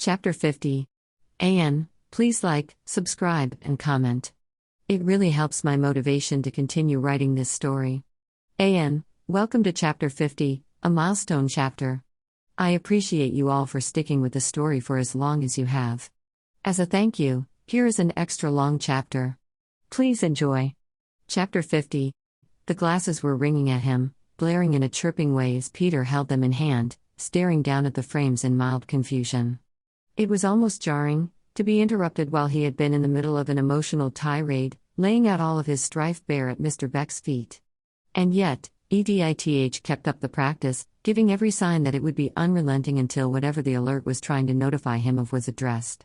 Chapter 50. AN, please like, subscribe, and comment. It really helps my motivation to continue writing this story. AN, welcome to Chapter 50, a milestone chapter. I appreciate you all for sticking with the story for as long as you have. As a thank you, here is an extra long chapter. Please enjoy. Chapter 50. The glasses were ringing at him, blaring in a chirping way as Peter held them in hand, staring down at the frames in mild confusion. It was almost jarring to be interrupted while he had been in the middle of an emotional tirade, laying out all of his strife bare at Mr. Beck's feet. And yet, EDITH kept up the practice, giving every sign that it would be unrelenting until whatever the alert was trying to notify him of was addressed.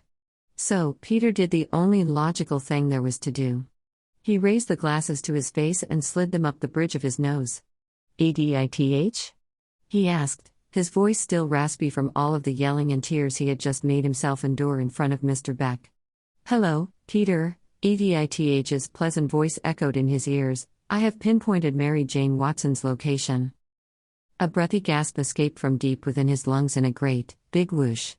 So, Peter did the only logical thing there was to do. He raised the glasses to his face and slid them up the bridge of his nose. EDITH? He asked, his voice still raspy from all of the yelling and tears he had just made himself endure in front of Mr. Beck. "Hello, Peter," EDITH's pleasant voice echoed in his ears. "I have pinpointed Mary Jane Watson's location." A breathy gasp escaped from deep within his lungs in a great, big whoosh.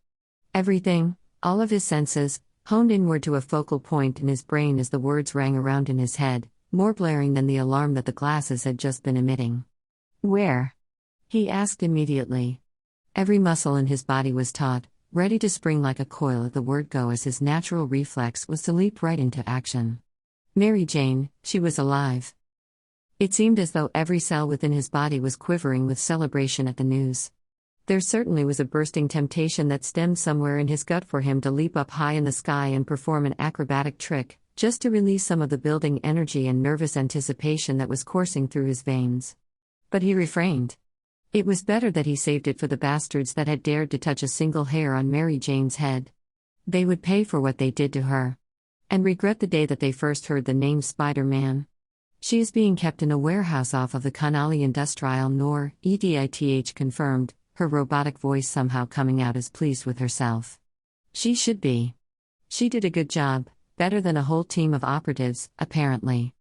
Everything, all of his senses, honed inward to a focal point in his brain as the words rang around in his head, more blaring than the alarm that the glasses had just been emitting. "Where?" he asked immediately. Every muscle in his body was taut, ready to spring like a coil at the word go, as his natural reflex was to leap right into action. Mary Jane, she was alive. It seemed as though every cell within his body was quivering with celebration at the news. There certainly was a bursting temptation that stemmed somewhere in his gut for him to leap up high in the sky and perform an acrobatic trick, just to release some of the building energy and nervous anticipation that was coursing through his veins. But he refrained. It was better that he saved it for the bastards that had dared to touch a single hair on Mary Jane's head. They would pay for what they did to her. And regret the day that they first heard the name Spider-Man. "She is being kept in a warehouse off of the Canale Industrial Nor, EDITH confirmed, her robotic voice somehow coming out as pleased with herself. "She should be. She did a good job, better than a whole team of operatives, apparently."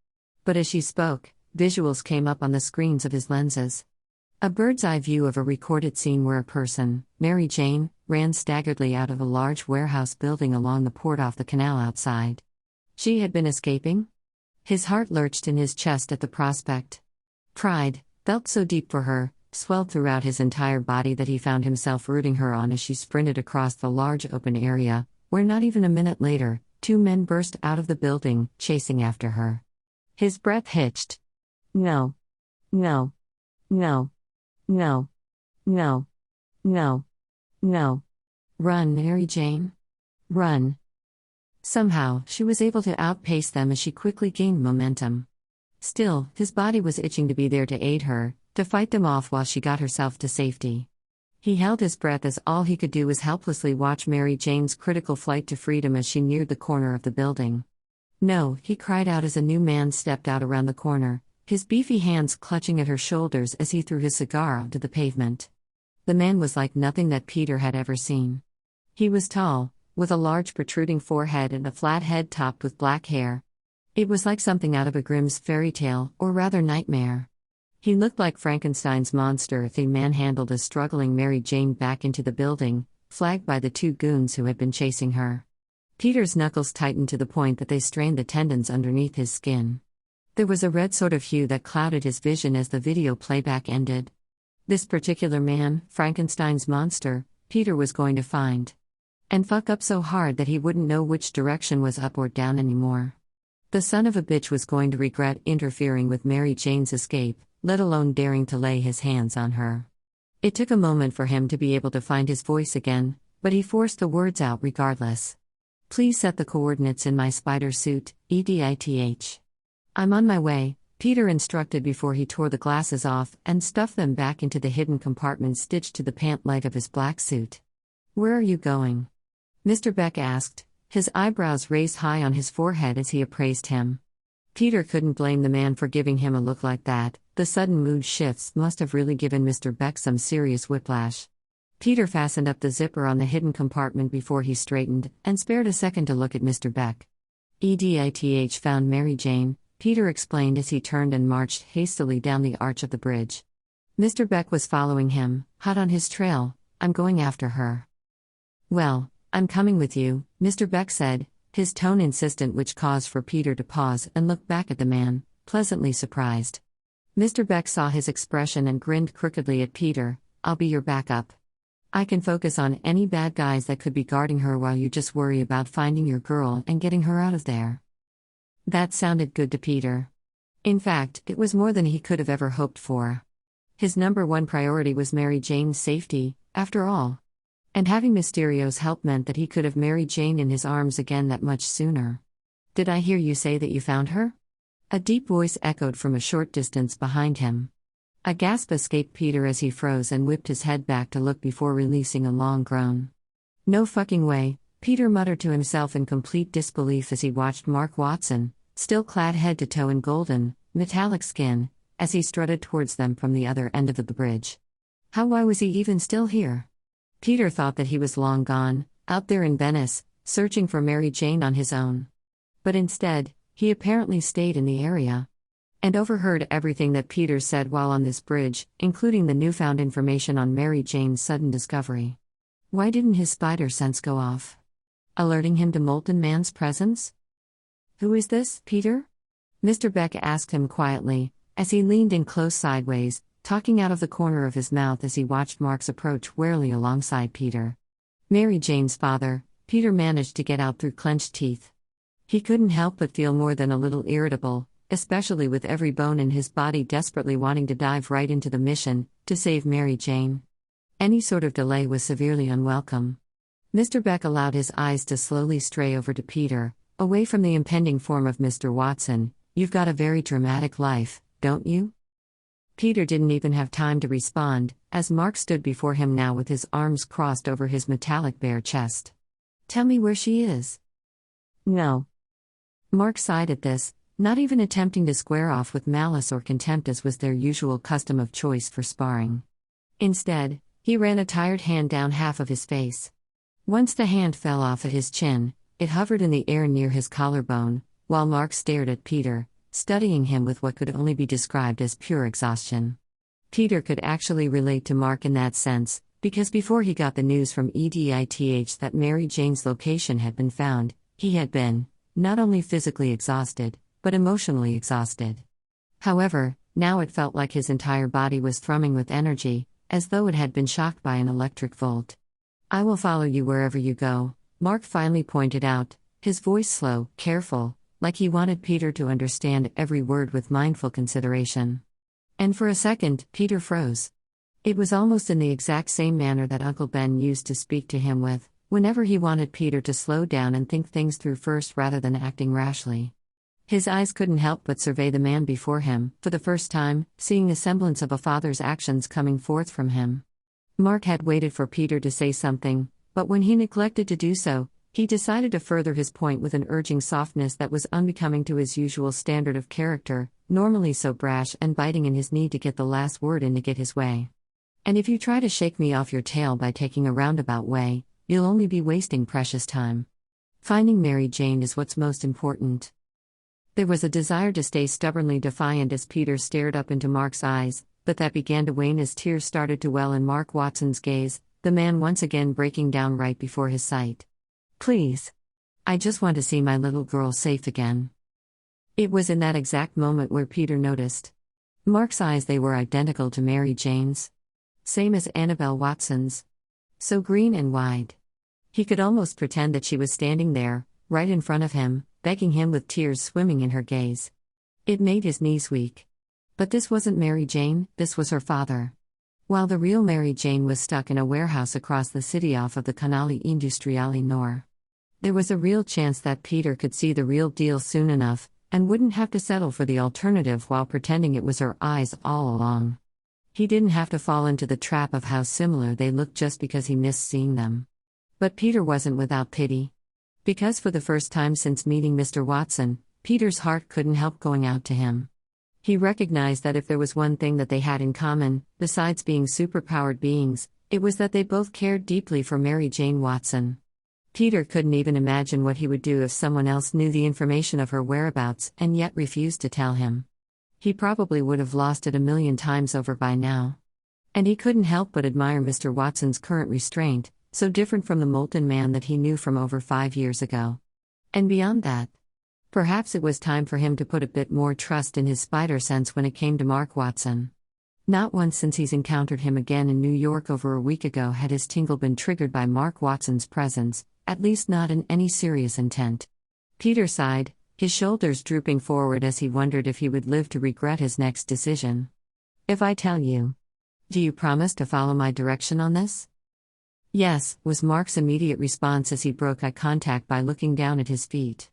But as she spoke, visuals came up on the screens of his lenses. A bird's-eye view of a recorded scene where a person, Mary Jane, ran staggeredly out of a large warehouse building along the port off the canal outside. She had been escaping? His heart lurched in his chest at the prospect. Pride, felt so deep for her, swelled throughout his entire body that he found himself rooting her on as she sprinted across the large open area, where not even a minute later, two men burst out of the building, chasing after her. His breath hitched. No. No. No. No. No. No. No. Run, Mary Jane. Run. Somehow, she was able to outpace them as she quickly gained momentum. Still, his body was itching to be there to aid her, to fight them off while she got herself to safety. He held his breath as all he could do was helplessly watch Mary Jane's critical flight to freedom as she neared the corner of the building. "No," he cried out as a new man stepped out around the corner, his beefy hands clutching at her shoulders as he threw his cigar onto the pavement. The man was like nothing that Peter had ever seen. He was tall, with a large protruding forehead and a flat head topped with black hair. It was like something out of a Grimm's fairy tale, or rather nightmare. He looked like Frankenstein's monster if he manhandled a struggling Mary Jane back into the building, flagged by the two goons who had been chasing her. Peter's knuckles tightened to the point that they strained the tendons underneath his skin. There was a red sort of hue that clouded his vision as the video playback ended. This particular man, Frankenstein's monster, Peter was going to find. And fuck up so hard that he wouldn't know which direction was up or down anymore. The son of a bitch was going to regret interfering with Mary Jane's escape, let alone daring to lay his hands on her. It took a moment for him to be able to find his voice again, but he forced the words out regardless. "Please set the coordinates in my spider suit, EDITH. I'm on my way," Peter instructed before he tore the glasses off and stuffed them back into the hidden compartment stitched to the pant leg of his black suit. "Where are you going?" Mr. Beck asked, his eyebrows raised high on his forehead as he appraised him. Peter couldn't blame the man for giving him a look like that. The sudden mood shifts must have really given Mr. Beck some serious whiplash. Peter fastened up the zipper on the hidden compartment before he straightened, and spared a second to look at Mr. Beck. EDITH found Mary Jane, Peter explained as he turned and marched hastily down the arch of the bridge. Mr. Beck was following him, hot on his trail. "I'm going after her." "Well, I'm coming with you, Mr. Beck said, his tone insistent, which caused for Peter to pause and look back at the man, pleasantly surprised. Mr. Beck saw his expression and grinned crookedly at Peter. I'll be your backup. I can focus on any bad guys that could be guarding her while you just worry about finding your girl and getting her out of there. That sounded good to Peter. In fact, it was more than he could have ever hoped for. His number one priority was Mary Jane's safety, after all. And having Mysterio's help meant that he could have Mary Jane in his arms again that much sooner. Did I hear you say that you found her? A deep voice echoed from a short distance behind him. A gasp escaped Peter as he froze and whipped his head back to look before releasing a long groan. No fucking way, Peter muttered to himself in complete disbelief as he watched Mark Watson, still clad head to toe in golden, metallic skin, as he strutted towards them from the other end of the bridge. Why was he even still here? Peter thought that he was long gone, out there in Venice, searching for Mary Jane on his own. But instead, he apparently stayed in the area. And overheard everything that Peter said while on this bridge, including the newfound information on Mary Jane's sudden discovery. Why didn't his spider sense go off, alerting him to Molten Man's presence? Who is this, Peter? Mr. Beck asked him quietly, as he leaned in close sideways, talking out of the corner of his mouth as he watched Mark's approach warily alongside Peter. Mary Jane's father, Peter managed to get out through clenched teeth. He couldn't help but feel more than a little irritable, especially with every bone in his body desperately wanting to dive right into the mission, to save Mary Jane. Any sort of delay was severely unwelcome. Mr. Beck allowed his eyes to slowly stray over to Peter, away from the impending form of Mr. Watson. You've got a very dramatic life, don't you? Peter didn't even have time to respond, as Mark stood before him now with his arms crossed over his metallic bare chest. Tell me where she is. No. Mark sighed at this, not even attempting to square off with malice or contempt as was their usual custom of choice for sparring. Instead, he ran a tired hand down half of his face. Once the hand fell off at his chin, it hovered in the air near his collarbone, while Mark stared at Peter, studying him with what could only be described as pure exhaustion. Peter could actually relate to Mark in that sense, because before he got the news from EDITH that Mary Jane's location had been found, he had been, not only physically exhausted, but emotionally exhausted. However, now it felt like his entire body was thrumming with energy, as though it had been shocked by an electric volt. I will follow you wherever you go, Mark finally pointed out, his voice slow, careful, like he wanted Peter to understand every word with mindful consideration. And for a second, Peter froze. It was almost in the exact same manner that Uncle Ben used to speak to him with, whenever he wanted Peter to slow down and think things through first rather than acting rashly. His eyes couldn't help but survey the man before him, for the first time, seeing the semblance of a father's actions coming forth from him. Mark had waited for Peter to say something, but when he neglected to do so, he decided to further his point with an urging softness that was unbecoming to his usual standard of character, normally so brash and biting in his need to get the last word in to get his way. And if you try to shake me off your tail by taking a roundabout way, you'll only be wasting precious time. Finding Mary Jane is what's most important. There was a desire to stay stubbornly defiant as Peter stared up into Mark's eyes, but that began to wane as tears started to well in Mark Watson's gaze, the man once again breaking down right before his sight. Please. I just want to see my little girl safe again. It was in that exact moment where Peter noticed. Mark's eyes, they were identical to Mary Jane's. Same as Annabelle Watson's. So green and wide. He could almost pretend that she was standing there, right in front of him, begging him with tears swimming in her gaze. It made his knees weak. But this wasn't Mary Jane, this was her father. While the real Mary Jane was stuck in a warehouse across the city off of the Canale Industriale Nord. There was a real chance that Peter could see the real deal soon enough, and wouldn't have to settle for the alternative while pretending it was her eyes all along. He didn't have to fall into the trap of how similar they looked just because he missed seeing them. But Peter wasn't without pity. Because for the first time since meeting Mr. Watson, Peter's heart couldn't help going out to him. He recognized that if there was one thing that they had in common, besides being superpowered beings, it was that they both cared deeply for Mary Jane Watson. Peter couldn't even imagine what he would do if someone else knew the information of her whereabouts and yet refused to tell him. He probably would have lost it 1,000,000 times over by now. And he couldn't help but admire Mr. Watson's current restraint, So different from the molten man that he knew from over 5 years ago. And beyond that, perhaps it was time for him to put a bit more trust in his spider sense when it came to Mark Watson. Not once since he's encountered him again in New York over a week ago had his tingle been triggered by Mark Watson's presence, at least not in any serious intent. Peter sighed, his shoulders drooping forward as he wondered if he would live to regret his next decision. "If I tell you, do you promise to follow my direction on this?" "Yes," was Mark's immediate response as he broke eye contact by looking down at his feet.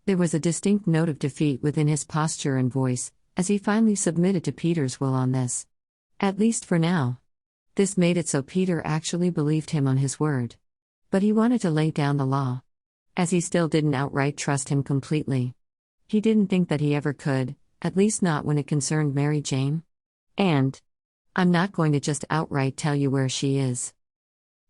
There was a distinct note of defeat within his posture and voice, as he finally submitted to Peter's will on this. At least for now. This made it so Peter actually believed him on his word. But he wanted to lay down the law. As he still didn't outright trust him completely. He didn't think that he ever could, at least not when it concerned Mary Jane. And I'm not going to just outright tell you where she is.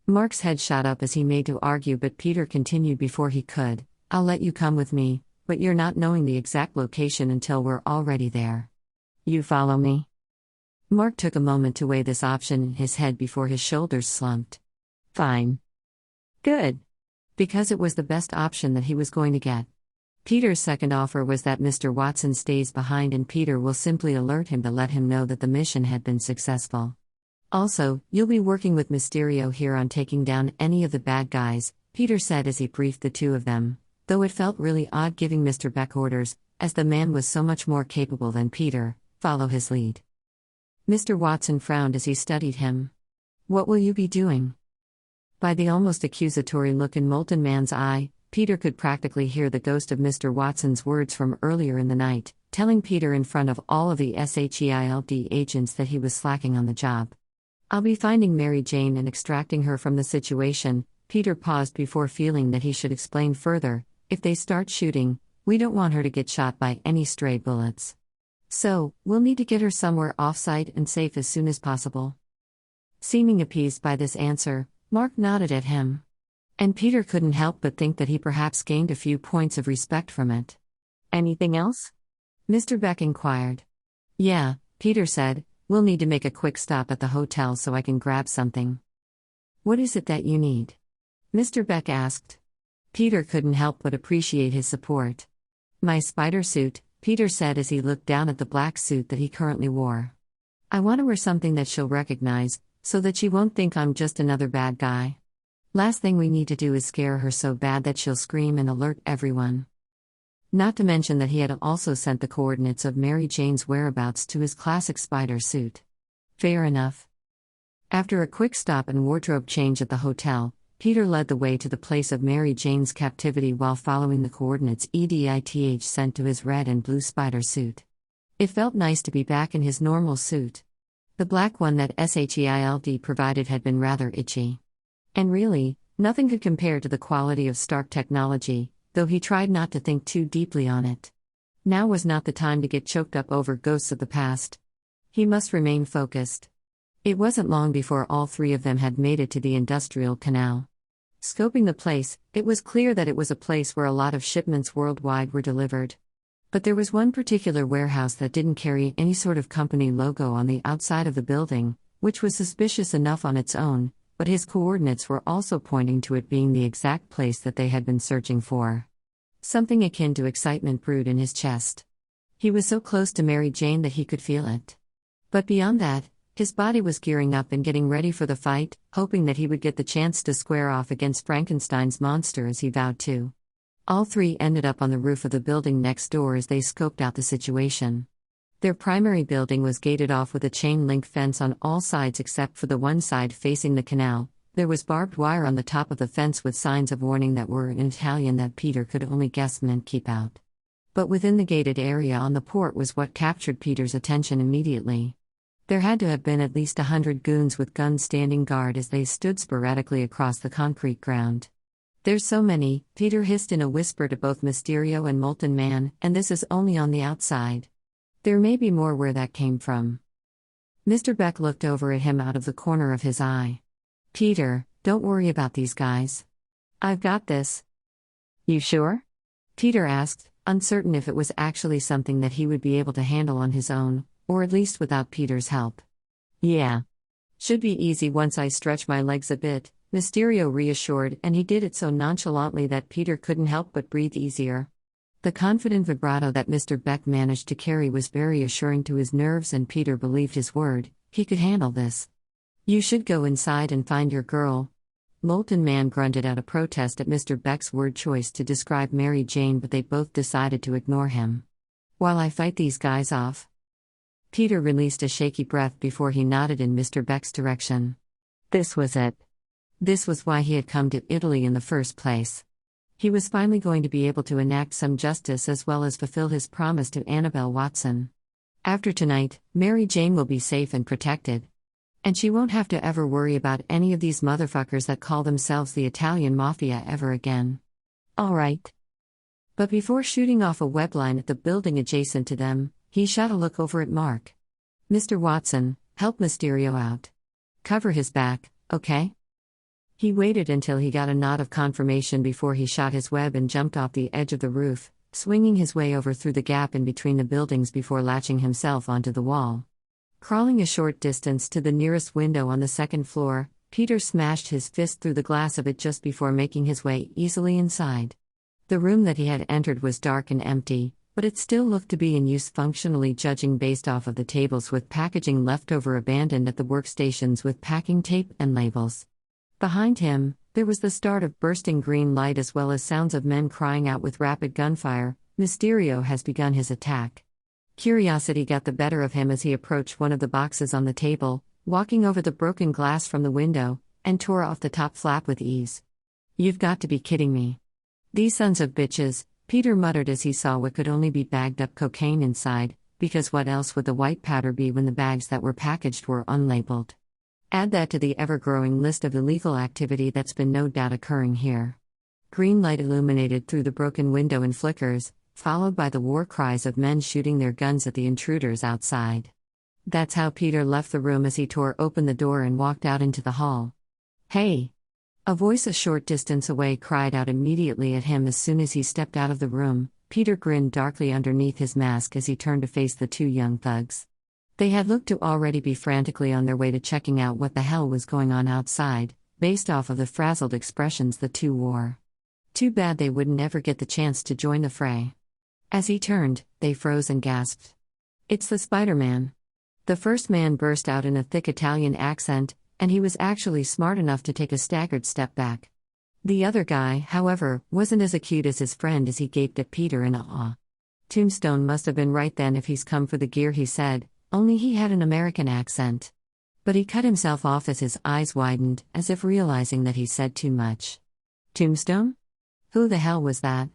Mark's head shot up as he made to argue, but Peter continued before he could. "I'll let you come with me, but you're not knowing the exact location until we're already there. You follow me?" Mark took a moment to weigh this option in his head before his shoulders slumped. "Fine. Good." Because it was the best option that he was going to get. Peter's second offer was that Mr. Watson stays behind and Peter will simply alert him to let him know that the mission had been successful. "Also, you'll be working with Mysterio here on taking down any of the bad guys," Peter said as he briefed the two of them, though it felt really odd giving Mr. Beck orders, as the man was so much more capable than Peter. Follow his lead. Mr. Watson frowned as he studied him. "What will you be doing?" By the almost accusatory look in Molten Man's eye, Peter could practically hear the ghost of Mr. Watson's words from earlier in the night, telling Peter in front of all of the SHIELD agents that he was slacking on the job. "I'll be finding Mary Jane and extracting her from the situation." Peter paused before feeling that he should explain further. "If they start shooting, we don't want her to get shot by any stray bullets. So, we'll need to get her somewhere off-site and safe as soon as possible." Seeming appeased by this answer, Mark nodded at him. And Peter couldn't help but think that he perhaps gained a few points of respect from it. "Anything else?" Mr. Beck inquired. "Yeah," Peter said, "we'll need to make a quick stop at the hotel so I can grab something." "What is it that you need?" Mr. Beck asked. Peter couldn't help but appreciate his support. "My spider suit," Peter said as he looked down at the black suit that he currently wore. "I want to wear something that she'll recognize, so that she won't think I'm just another bad guy. Last thing we need to do is scare her so bad that she'll scream and alert everyone." Not to mention that he had also sent the coordinates of Mary Jane's whereabouts to his classic spider suit. Fair enough. After a quick stop and wardrobe change at the hotel, Peter led the way to the place of Mary Jane's captivity while following the coordinates EDITH sent to his red and blue spider suit. It felt nice to be back in his normal suit. The black one that SHIELD provided had been rather itchy. And really, nothing could compare to the quality of Stark technology, though he tried not to think too deeply on it. Now was not the time to get choked up over ghosts of the past. He must remain focused. It wasn't long before all three of them had made it to the industrial canal. Scoping the place, it was clear that it was a place where a lot of shipments worldwide were delivered. But there was one particular warehouse that didn't carry any sort of company logo on the outside of the building, which was suspicious enough on its own, but his coordinates were also pointing to it being the exact place that they had been searching for. Something akin to excitement brewed in his chest. He was so close to Mary Jane that he could feel it. But beyond that, his body was gearing up and getting ready for the fight, hoping that he would get the chance to square off against Frankenstein's monster as he vowed to. All three ended up on the roof of the building next door as they scoped out the situation. Their primary building was gated off with a chain-link fence on all sides except for the one side facing the canal. There was barbed wire on the top of the fence with signs of warning that were in Italian that Peter could only guess meant keep out. But within the gated area on the port was what captured Peter's attention immediately. There had to have been at least 100 goons with guns standing guard as they stood sporadically across the concrete ground. "There's so many," Peter hissed in a whisper to both Mysterio and Molten Man, "and this is only on the outside. There may be more where that came from." Mr. Beck looked over at him out of the corner of his eye. "Peter, don't worry about these guys. I've got this." "You sure?" Peter asked, uncertain if it was actually something that he would be able to handle on his own, or at least without Peter's help. "Yeah. Should be easy once I stretch my legs a bit," Mysterio reassured, and he did it so nonchalantly that Peter couldn't help but breathe easier. The confident vibrato that Mr. Beck managed to carry was very assuring to his nerves, and Peter believed his word. He could handle this. "You should go inside and find your girl." Molten Man grunted out a protest at Mr. Beck's word choice to describe Mary Jane, but they both decided to ignore him. "While I fight these guys off." Peter released a shaky breath before he nodded in Mr. Beck's direction. This was it. This was why he had come to Italy in the first place. He was finally going to be able to enact some justice as well as fulfill his promise to Annabelle Watson. After tonight, Mary Jane will be safe and protected. And she won't have to ever worry about any of these motherfuckers that call themselves the Italian Mafia ever again. All right. But before shooting off a webline at the building adjacent to them, he shot a look over at Mark. "Mr. Watson, help Mysterio out. Cover his back, okay?" He waited until he got a nod of confirmation before he shot his web and jumped off the edge of the roof, swinging his way over through the gap in between the buildings before latching himself onto the wall. Crawling a short distance to the nearest window on the second floor, Peter smashed his fist through the glass of it just before making his way easily inside. The room that he had entered was dark and empty, but it still looked to be in use functionally, judging based off of the tables with packaging left over abandoned at the workstations with packing tape and labels. Behind him, there was the start of bursting green light as well as sounds of men crying out with rapid gunfire. Mysterio has begun his attack. Curiosity got the better of him as he approached one of the boxes on the table, walking over the broken glass from the window, and tore off the top flap with ease. "You've got to be kidding me. These sons of bitches," Peter muttered as he saw what could only be bagged up cocaine inside, because what else would the white powder be when the bags that were packaged were unlabeled? Add that to the ever-growing list of illegal activity that's been no doubt occurring here. Green light illuminated through the broken window in flickers, followed by the war cries of men shooting their guns at the intruders outside. That's how Peter left the room as he tore open the door and walked out into the hall. "Hey!" A voice a short distance away cried out immediately at him as soon as he stepped out of the room. Peter grinned darkly underneath his mask as he turned to face the two young thugs. They had looked to already be frantically on their way to checking out what the hell was going on outside, based off of the frazzled expressions the two wore. Too bad they wouldn't ever get the chance to join the fray. As he turned, they froze and gasped. "It's the Spider-Man." The first man burst out in a thick Italian accent, and he was actually smart enough to take a staggered step back. The other guy, however, wasn't as acute as his friend as he gaped at Peter in awe. "Tombstone must have been right then if he's come for the gear," he said, only he had an American accent. But he cut himself off as his eyes widened, as if realizing that he said too much. "Tombstone? Who the hell was that?"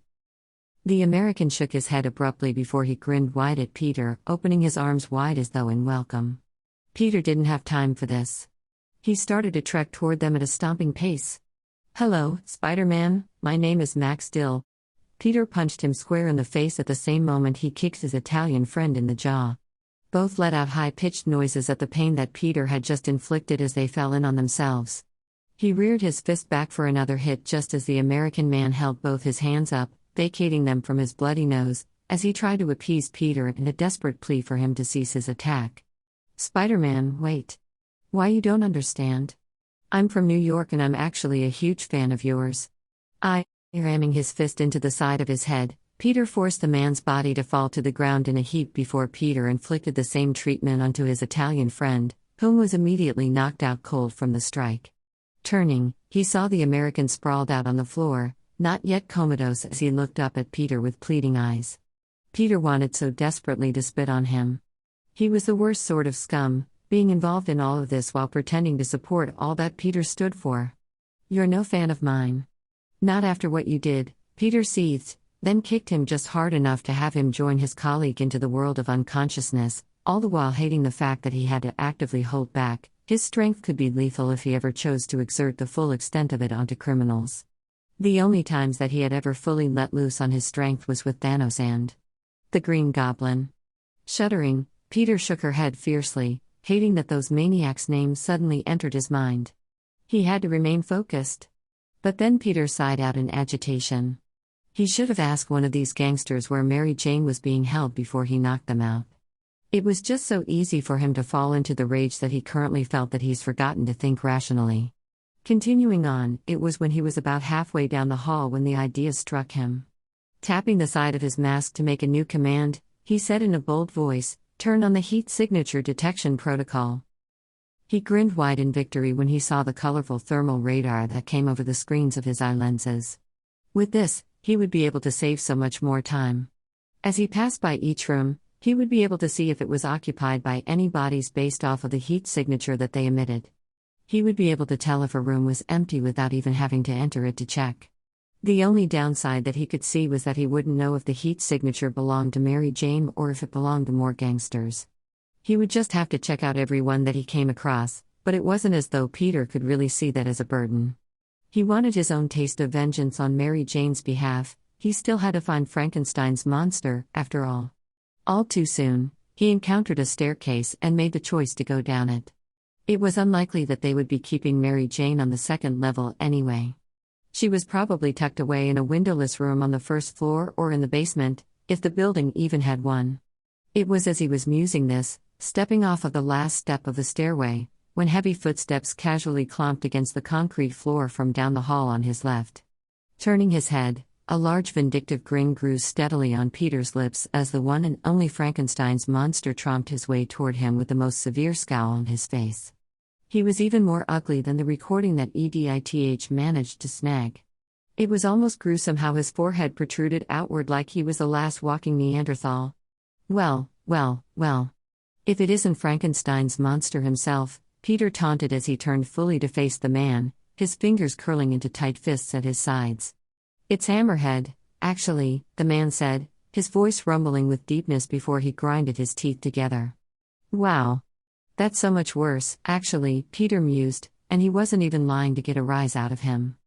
The American shook his head abruptly before he grinned wide at Peter, opening his arms wide as though in welcome. Peter didn't have time for this. He started to trek toward them at a stomping pace. "Hello, Spider-Man, my name is Max Dill." Peter punched him square in the face at the same moment he kicked his Italian friend in the jaw. Both let out high-pitched noises at the pain that Peter had just inflicted as they fell in on themselves. He reared his fist back for another hit just as the American man held both his hands up, vacating them from his bloody nose, as he tried to appease Peter in a desperate plea for him to cease his attack. "Spider-Man, wait. Why, you don't understand. I'm from New York and I'm actually a huge fan of yours." Ramming his fist into the side of his head, Peter forced the man's body to fall to the ground in a heap before Peter inflicted the same treatment onto his Italian friend, whom was immediately knocked out cold from the strike. Turning, he saw the American sprawled out on the floor, not yet comatose, as he looked up at Peter with pleading eyes. Peter wanted so desperately to spit on him. He was the worst sort of scum, being involved in all of this while pretending to support all that Peter stood for. "You're no fan of mine." "Not after what you did," Peter seethed, then kicked him just hard enough to have him join his colleague into the world of unconsciousness, all the while hating the fact that he had to actively hold back. His strength could be lethal if he ever chose to exert the full extent of it onto criminals. The only times that he had ever fully let loose on his strength was with Thanos and the Green Goblin. Shuddering, Peter shook her head fiercely, hating that those maniacs' names suddenly entered his mind. He had to remain focused. But then Peter sighed out in agitation. He should have asked one of these gangsters where Mary Jane was being held before he knocked them out. It was just so easy for him to fall into the rage that he currently felt that he's forgotten to think rationally. Continuing on, it was when he was about halfway down the hall when the idea struck him. Tapping the side of his mask to make a new command, he said in a bold voice, "Turn on the heat signature detection protocol." He grinned wide in victory when he saw the colorful thermal radar that came over the screens of his eye lenses. With this, he would be able to save so much more time. As he passed by each room, he would be able to see if it was occupied by any bodies based off of the heat signature that they emitted. He would be able to tell if a room was empty without even having to enter it to check. The only downside that he could see was that he wouldn't know if the heat signature belonged to Mary Jane or if it belonged to more gangsters. He would just have to check out everyone that he came across, but it wasn't as though Peter could really see that as a burden. He wanted his own taste of vengeance on Mary Jane's behalf. He still had to find Frankenstein's monster, after all. All too soon, he encountered a staircase and made the choice to go down it. It was unlikely that they would be keeping Mary Jane on the second level anyway. She was probably tucked away in a windowless room on the first floor or in the basement, if the building even had one. It was as he was musing this, stepping off of the last step of the stairway, when heavy footsteps casually clomped against the concrete floor from down the hall on his left. Turning his head, a large vindictive grin grew steadily on Peter's lips as the one and only Frankenstein's monster tromped his way toward him with the most severe scowl on his face. He was even more ugly than the recording that EDITH managed to snag. It was almost gruesome how his forehead protruded outward like he was the last walking Neanderthal. Well. If it isn't Frankenstein's monster himself, Peter taunted as he turned fully to face the man, his fingers curling into tight fists at his sides. "It's Hammerhead, actually," the man said, his voice rumbling with deepness before he grinded his teeth together. "Wow. That's so much worse, actually," Peter mused, and he wasn't even lying to get a rise out of him.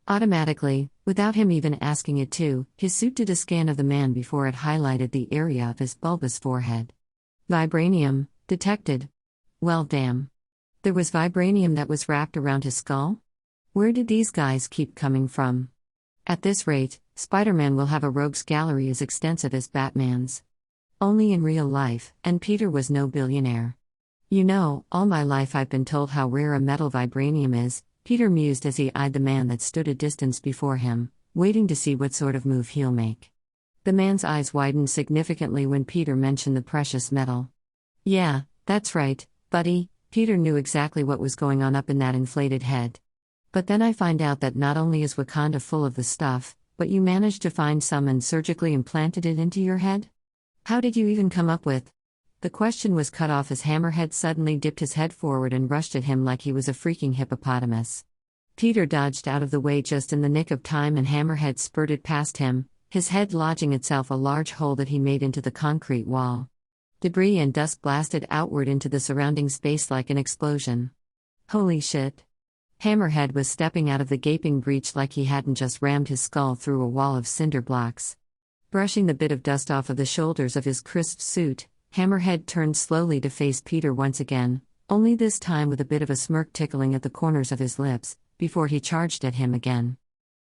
Automatically, without him even asking it to, his suit did a scan of the man before it highlighted the area of his bulbous forehead. Vibranium, detected. Well, damn. There was vibranium that was wrapped around his skull? Where did these guys keep coming from? At this rate, Spider-Man will have a rogues gallery as extensive as Batman's. Only in real life, and Peter was no billionaire. "You know, all my life I've been told how rare a metal vibranium is," Peter mused as he eyed the man that stood a distance before him, waiting to see what sort of move he'll make. The man's eyes widened significantly when Peter mentioned the precious metal. "Yeah, that's right, buddy," Peter knew exactly what was going on up in that inflated head. "But then I find out that not only is Wakanda full of the stuff, but you managed to find some and surgically implanted it into your head? How did you even come up with?" The question was cut off as Hammerhead suddenly dipped his head forward and rushed at him like he was a freaking hippopotamus. Peter dodged out of the way just in the nick of time and Hammerhead spurted past him, his head lodging itself a large hole that he made into the concrete wall. Debris and dust blasted outward into the surrounding space like an explosion. Holy shit. Hammerhead was stepping out of the gaping breach like he hadn't just rammed his skull through a wall of cinder blocks. Brushing the bit of dust off of the shoulders of his crisp suit, Hammerhead turned slowly to face Peter once again, only this time with a bit of a smirk tickling at the corners of his lips, before he charged at him again.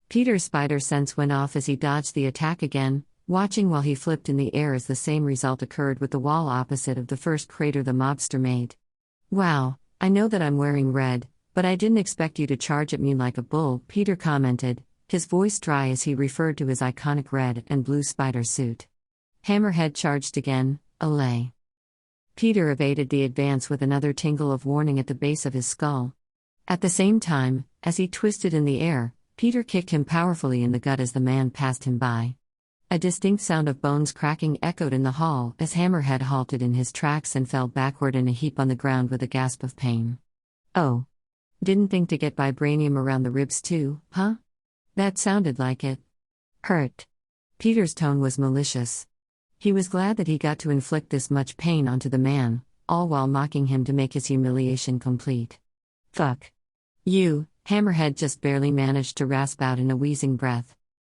Peter's spider sense went off as he dodged the attack again, watching while he flipped in the air as the same result occurred with the wall opposite of the first crater the mobster made. "Wow, I know that I'm wearing red, but I didn't expect you to charge at me like a bull," Peter commented, his voice dry as he referred to his iconic red and blue spider suit. Hammerhead charged again. Olay. Peter evaded the advance with another tingle of warning at the base of his skull. At the same time, as he twisted in the air, Peter kicked him powerfully in the gut as the man passed him by. A distinct sound of bones cracking echoed in the hall as Hammerhead halted in his tracks and fell backward in a heap on the ground with a gasp of pain. "Oh. Didn't think to get vibranium around the ribs too, huh? That sounded like it. Hurt." Peter's tone was malicious. He was glad that he got to inflict this much pain onto the man, all while mocking him to make his humiliation complete. "Fuck. You," Hammerhead just barely managed to rasp out in a wheezing breath.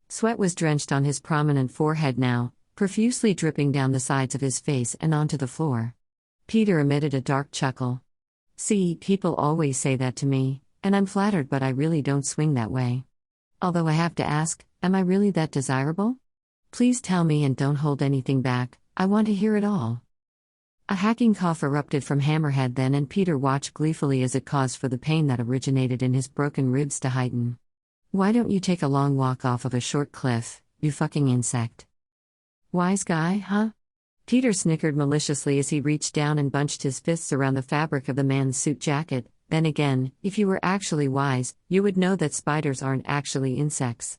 Sweat was drenched on his prominent forehead now, profusely dripping down the sides of his face and onto the floor. Peter emitted a dark chuckle. "See, people always say that to me, and I'm flattered, but I really don't swing that way. Although I have to ask, am I really that desirable? Please tell me and don't hold anything back, I want to hear it all." A hacking cough erupted from Hammerhead then, and Peter watched gleefully as it caused for the pain that originated in his broken ribs to heighten. "Why don't you take a long walk off of a short cliff, you fucking insect? Wise guy, huh?" Peter snickered maliciously as he reached down and bunched his fists around the fabric of the man's suit jacket. "Then again, if you were actually wise, you would know that spiders aren't actually insects."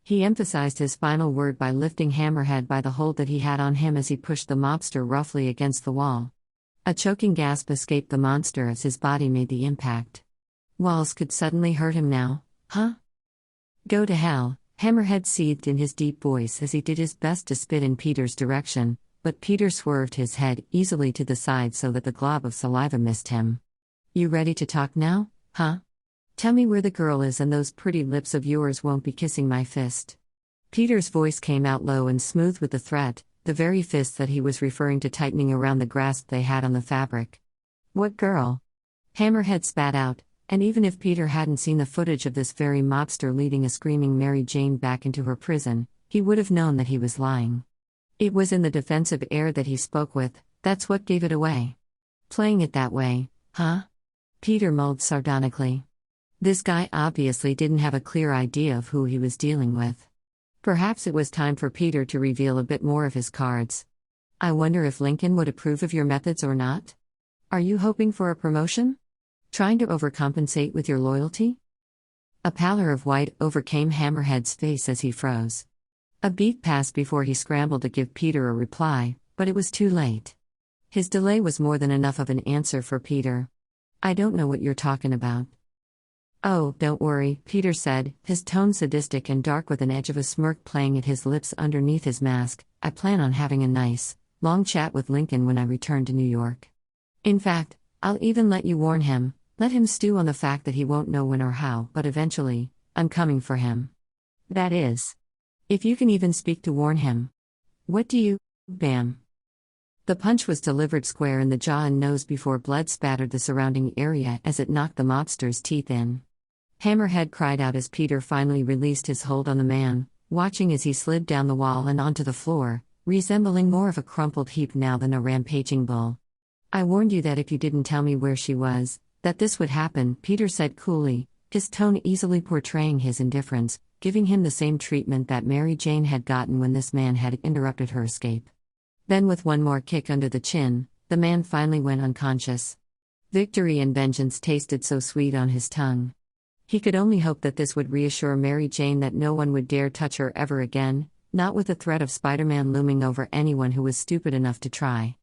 He emphasized his final word by lifting Hammerhead by the hold that he had on him as he pushed the mobster roughly against the wall. A choking gasp escaped the monster as his body made the impact. Walls could suddenly hurt him now, huh? "Go to hell," Hammerhead seethed in his deep voice as he did his best to spit in Peter's direction, but Peter swerved his head easily to the side so that the glob of saliva missed him. "You ready to talk now, huh? Tell me where the girl is and those pretty lips of yours won't be kissing my fist." Peter's voice came out low and smooth with the threat, the very fist that he was referring to tightening around the grasp they had on the fabric. "What girl?" Hammerhead spat out, and even if Peter hadn't seen the footage of this very mobster leading a screaming Mary Jane back into her prison, he would have known that he was lying. It was in the defensive air that he spoke with, that's what gave it away. "Playing it that way, huh?" Peter mulled sardonically. This guy obviously didn't have a clear idea of who he was dealing with. Perhaps it was time for Peter to reveal a bit more of his cards. "I wonder if Lincoln would approve of your methods or not? Are you hoping for a promotion? Trying to overcompensate with your loyalty?" A pallor of white overcame Hammerhead's face as he froze. A beat passed before he scrambled to give Peter a reply, but it was too late. His delay was more than enough of an answer for Peter. "I don't know what you're talking about." "Oh, don't worry," Peter said, his tone sadistic and dark with an edge of a smirk playing at his lips underneath his mask. "I plan on having a nice, long chat with Lincoln when I return to New York. In fact, I'll even let you warn him, let him stew on the fact that he won't know when or how, but eventually, I'm coming for him. That is, if you can even speak to warn him. What do you..." Bam. The punch was delivered square in the jaw and nose before blood spattered the surrounding area as it knocked the mobster's teeth in. Hammerhead cried out as Peter finally released his hold on the man, watching as he slid down the wall and onto the floor, resembling more of a crumpled heap now than a rampaging bull. "I warned you that if you didn't tell me where she was, that this would happen," Peter said coolly, his tone easily portraying his indifference, giving him the same treatment that Mary Jane had gotten when this man had interrupted her escape. Then with one more kick under the chin, the man finally went unconscious. Victory and vengeance tasted so sweet on his tongue. He could only hope that this would reassure Mary Jane that no one would dare touch her ever again, not with the threat of Spider-Man looming over anyone who was stupid enough to try.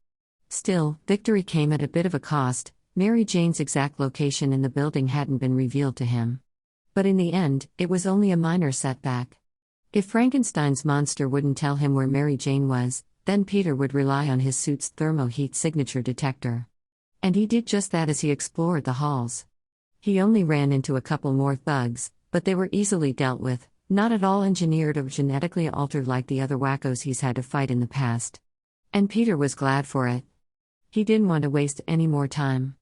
Still, victory came at a bit of a cost. Mary Jane's exact location in the building hadn't been revealed to him. But in the end, it was only a minor setback. If Frankenstein's monster wouldn't tell him where Mary Jane was, then Peter would rely on his suit's thermo heat signature detector. And he did just that as he explored the halls. He only ran into a couple more thugs, but they were easily dealt with, not at all engineered or genetically altered like the other wackos he's had to fight in the past. And Peter was glad for it. He didn't want to waste any more time.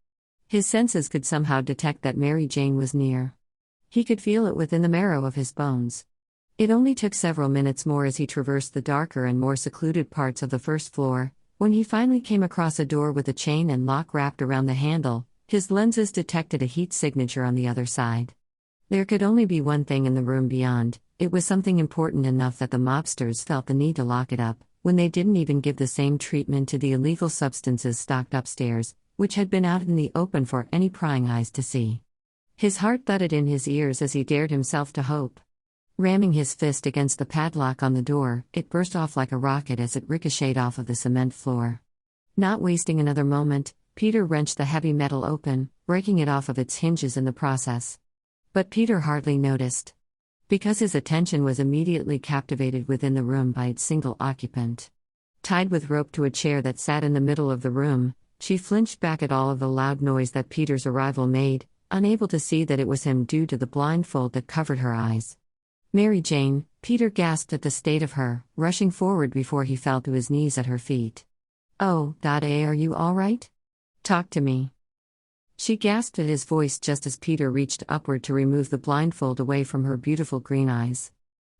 His senses could somehow detect that Mary Jane was near. He could feel it within the marrow of his bones. It only took several minutes more as he traversed the darker and more secluded parts of the first floor, when he finally came across a door with a chain and lock wrapped around the handle. His lenses detected a heat signature on the other side. There could only be one thing in the room beyond. It was something important enough that the mobsters felt the need to lock it up, when they didn't even give the same treatment to the illegal substances stocked upstairs, which had been out in the open for any prying eyes to see. His heart thudded in his ears as he dared himself to hope. Ramming his fist against the padlock on the door, it burst off like a rocket as it ricocheted off of the cement floor. Not wasting another moment, Peter wrenched the heavy metal open, breaking it off of its hinges in the process. But Peter hardly noticed. Because his attention was immediately captivated within the room by its single occupant. Tied with rope to a chair that sat in the middle of the room, she flinched back at all of the loud noise that Peter's arrival made, unable to see that it was him due to the blindfold that covered her eyes. "Mary Jane," Peter gasped at the state of her, rushing forward before he fell to his knees at her feet. "Oh, are you all right? Talk to me." She gasped at his voice just as Peter reached upward to remove the blindfold away from her beautiful green eyes.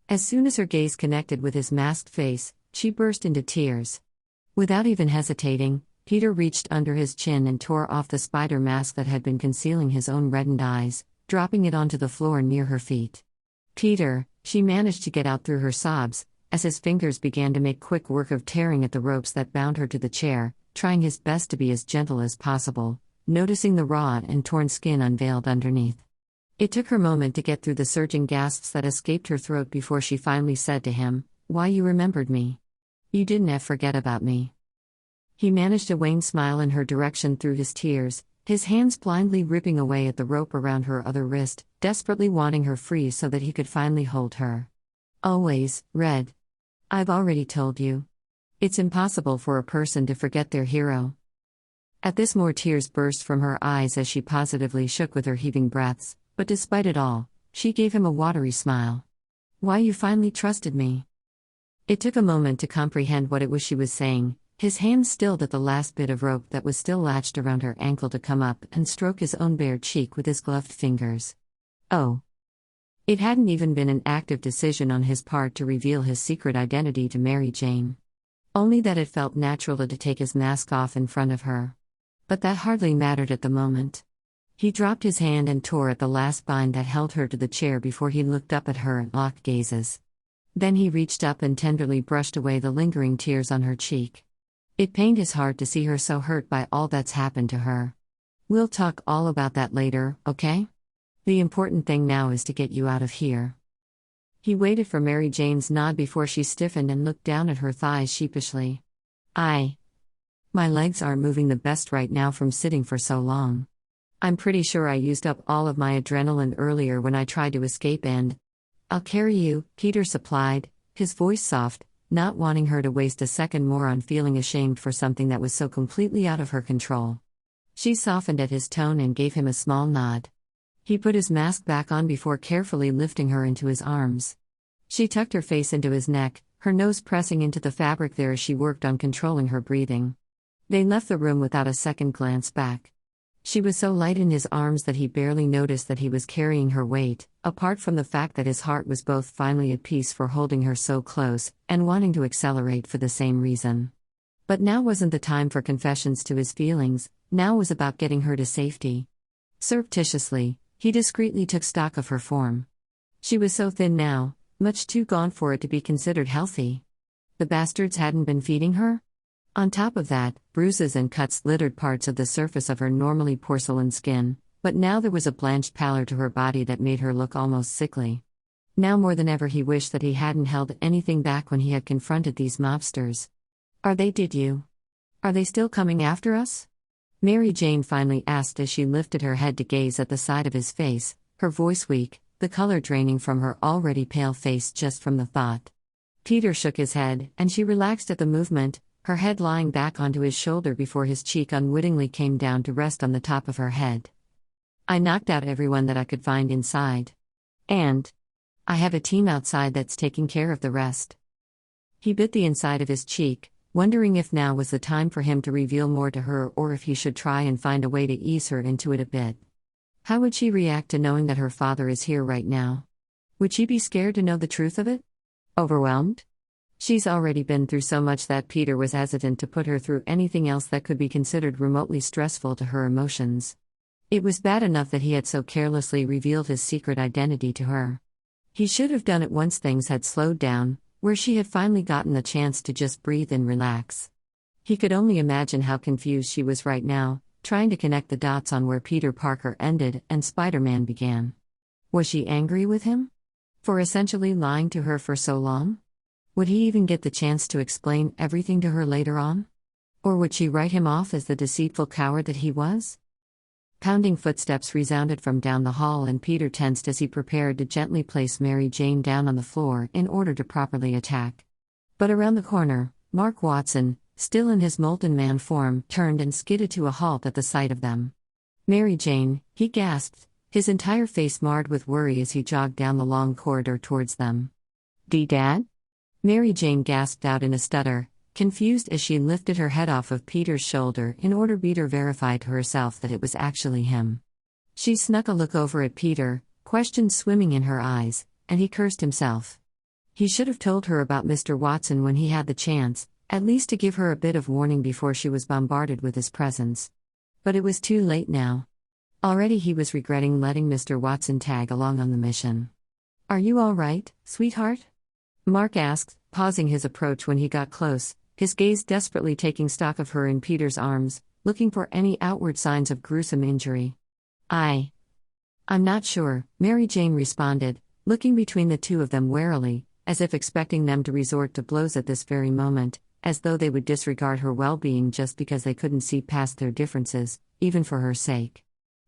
As soon as her gaze connected with his masked face, she burst into tears. Without even hesitating, Peter reached under his chin and tore off the spider mask that had been concealing his own reddened eyes, dropping it onto the floor near her feet. "Peter," she managed to get out through her sobs, as his fingers began to make quick work of tearing at the ropes that bound her to the chair, trying his best to be as gentle as possible, noticing the raw and torn skin unveiled underneath. It took her a moment to get through the surging gasps that escaped her throat before she finally said to him, "Why, you remembered me. You didn't forget about me." He managed a wan smile in her direction through his tears, his hands blindly ripping away at the rope around her other wrist, desperately wanting her free so that he could finally hold her. "Always, Red. I've already told you. It's impossible for a person to forget their hero." At this more tears burst from her eyes as she positively shook with her heaving breaths, but despite it all, she gave him a watery smile. "Why, you finally trusted me." It took a moment to comprehend what it was she was saying. His hand stilled at the last bit of rope that was still latched around her ankle to come up and stroke his own bare cheek with his gloved fingers. Oh. It hadn't even been an active decision on his part to reveal his secret identity to Mary Jane. Only that it felt natural to take his mask off in front of her. But that hardly mattered at the moment. He dropped his hand and tore at the last bind that held her to the chair before he looked up at her and locked gazes. Then he reached up and tenderly brushed away the lingering tears on her cheek. It pained his heart to see her so hurt by all that's happened to her. "We'll talk all about that later, okay? The important thing now is to get you out of here." He waited for Mary Jane's nod before she stiffened and looked down at her thighs sheepishly. My legs aren't moving the best right now from sitting for so long. I'm pretty sure I used up all of my adrenaline earlier when I tried to escape and..." "I'll carry you," Peter supplied, his voice soft, not wanting her to waste a second more on feeling ashamed for something that was so completely out of her control. She softened at his tone and gave him a small nod. He put his mask back on before carefully lifting her into his arms. She tucked her face into his neck, her nose pressing into the fabric there as she worked on controlling her breathing. They left the room without a second glance back. She was so light in his arms that he barely noticed that he was carrying her weight, apart from the fact that his heart was both finally at peace for holding her so close, and wanting to accelerate for the same reason. But now wasn't the time for confessions to his feelings, now was about getting her to safety. Surreptitiously, he discreetly took stock of her form. She was so thin now, much too gaunt for it to be considered healthy. The bastards hadn't been feeding her? On top of that, bruises and cuts littered parts of the surface of her normally porcelain skin, but now there was a blanched pallor to her body that made her look almost sickly. Now more than ever he wished that he hadn't held anything back when he had confronted these mobsters. Are they still coming after us?" Mary Jane finally asked as she lifted her head to gaze at the side of his face, her voice weak, the color draining from her already pale face just from the thought. Peter shook his head, and she relaxed at the movement, her head lying back onto his shoulder before his cheek unwittingly came down to rest on the top of her head. "I knocked out everyone that I could find inside. And I have a team outside that's taking care of the rest." He bit the inside of his cheek, wondering if now was the time for him to reveal more to her or if he should try and find a way to ease her into it a bit. How would she react to knowing that her father is here right now? Would she be scared to know the truth of it? Overwhelmed? She's already been through so much that Peter was hesitant to put her through anything else that could be considered remotely stressful to her emotions. It was bad enough that he had so carelessly revealed his secret identity to her. He should have done it once things had slowed down, where she had finally gotten the chance to just breathe and relax. He could only imagine how confused she was right now, trying to connect the dots on where Peter Parker ended and Spider-Man began. Was she angry with him? For essentially lying to her for so long? Would he even get the chance to explain everything to her later on? Or would she write him off as the deceitful coward that he was? Pounding footsteps resounded from down the hall and Peter tensed as he prepared to gently place Mary Jane down on the floor in order to properly attack. But around the corner, Mark Watson, still in his molten man form, turned and skidded to a halt at the sight of them. "Mary Jane," he gasped, his entire face marred with worry as he jogged down the long corridor towards them. "Dad?" Mary Jane gasped out in a stutter, confused as she lifted her head off of Peter's shoulder in order Peter verified to herself that it was actually him. She snuck a look over at Peter, questions swimming in her eyes, and he cursed himself. He should have told her about Mr. Watson when he had the chance, at least to give her a bit of warning before she was bombarded with his presence. But it was too late now. Already he was regretting letting Mr. Watson tag along on the mission. "Are you all right, sweetheart?" Mark asked, pausing his approach when he got close, his gaze desperately taking stock of her in Peter's arms, looking for any outward signs of gruesome injury. I'm not sure," Mary Jane responded, looking between the two of them warily, as if expecting them to resort to blows at this very moment, as though they would disregard her well-being just because they couldn't see past their differences, even for her sake.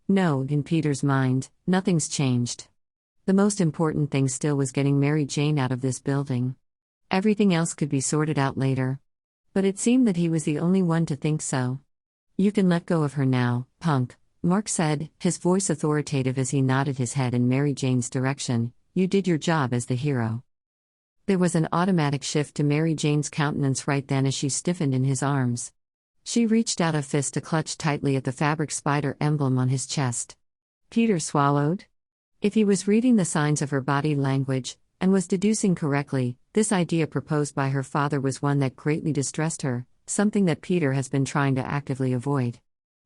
No, in Peter's mind, nothing's changed. The most important thing still was getting Mary Jane out of this building. Everything else could be sorted out later. But it seemed that he was the only one to think so. "You can let go of her now, punk," Mark said, his voice authoritative as he nodded his head in Mary Jane's direction. "You did your job as the hero." There was an automatic shift to Mary Jane's countenance right then as she stiffened in his arms. She reached out a fist to clutch tightly at the fabric spider emblem on his chest. Peter swallowed. If he was reading the signs of her body language, and was deducing correctly, this idea proposed by her father was one that greatly distressed her, something that Peter has been trying to actively avoid.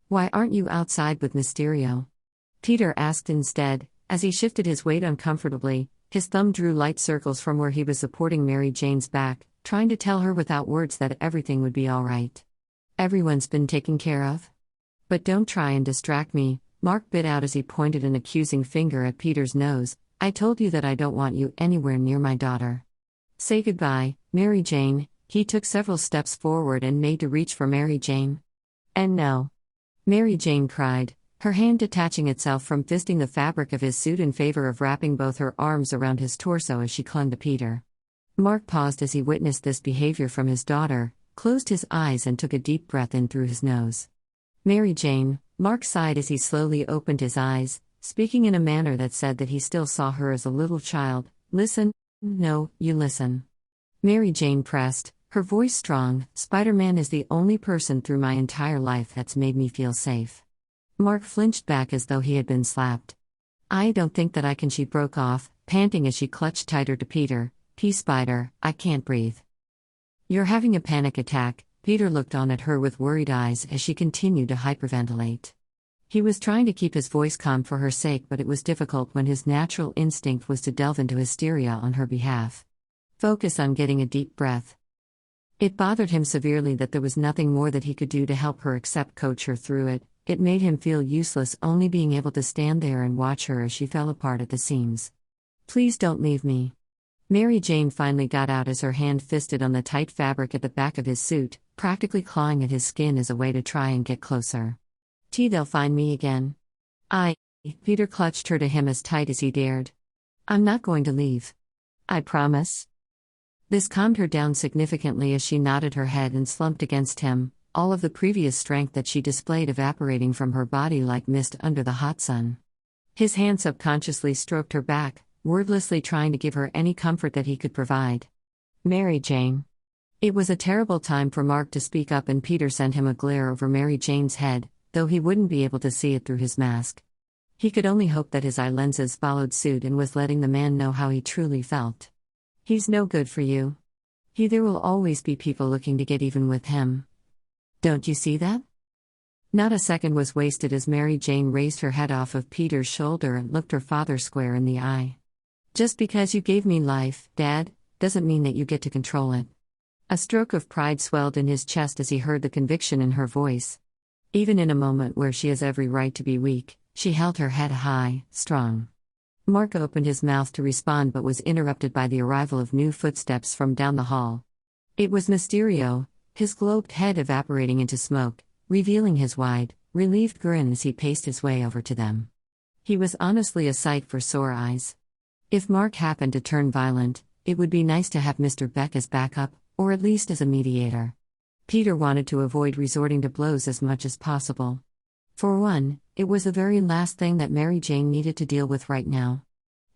"Why aren't you outside with Mysterio?" Peter asked instead, as he shifted his weight uncomfortably. His thumb drew light circles from where he was supporting Mary Jane's back, trying to tell her without words that everything would be all right. "Everyone's been taken care of. But don't try and distract me," Mark bit out as he pointed an accusing finger at Peter's nose. "I told you that I don't want you anywhere near my daughter. Say goodbye, Mary Jane." He took several steps forward and made to reach for Mary Jane. "And no," Mary Jane cried, her hand detaching itself from fisting the fabric of his suit in favor of wrapping both her arms around his torso as she clung to Peter. Mark paused as he witnessed this behavior from his daughter, closed his eyes and took a deep breath in through his nose. "Mary Jane," Mark sighed as he slowly opened his eyes, speaking in a manner that said that he still saw her as a little child. "Listen. No, you listen." Mary Jane pressed, her voice strong. "Spider-Man is the only person through my entire life that's made me feel safe." Mark flinched back as though he had been slapped. "I don't think that I can," she broke off, panting as she clutched tighter to Peter. "P-Spider, I can't breathe." "You're having a panic attack." Peter looked on at her with worried eyes as she continued to hyperventilate. He was trying to keep his voice calm for her sake, but it was difficult when his natural instinct was to delve into hysteria on her behalf. Focus on getting a deep breath. It bothered him severely that there was nothing more that he could do to help her except coach her through it. It made him feel useless only being able to stand there and watch her as she fell apart at the seams. "Please don't leave me." Mary Jane finally got out as her hand fisted on the tight fabric at the back of his suit, practically clawing at his skin as a way to try and get closer. "They'll find me again." Peter clutched her to him as tight as he dared. "I'm not going to leave. I promise." This calmed her down significantly as she nodded her head and slumped against him, all of the previous strength that she displayed evaporating from her body like mist under the hot sun. His hand subconsciously stroked her back, wordlessly trying to give her any comfort that he could provide. "Mary Jane." It was a terrible time for Mark to speak up, and Peter sent him a glare over Mary Jane's head, though he wouldn't be able to see it through his mask. He could only hope that his eye lenses followed suit and was letting the man know how he truly felt. "He's no good for you. There will always be people looking to get even with him. Don't you see that?" Not a second was wasted as Mary Jane raised her head off of Peter's shoulder and looked her father square in the eye. "Just because you gave me life, Dad, doesn't mean that you get to control it." A stroke of pride swelled in his chest as he heard the conviction in her voice. Even in a moment where she has every right to be weak, she held her head high, strong. Mark opened his mouth to respond but was interrupted by the arrival of new footsteps from down the hall. It was Mysterio, his globed head evaporating into smoke, revealing his wide, relieved grin as he paced his way over to them. He was honestly a sight for sore eyes. If Mark happened to turn violent, it would be nice to have Mr. Beck as backup, or at least as a mediator. Peter wanted to avoid resorting to blows as much as possible. For one, it was the very last thing that Mary Jane needed to deal with right now.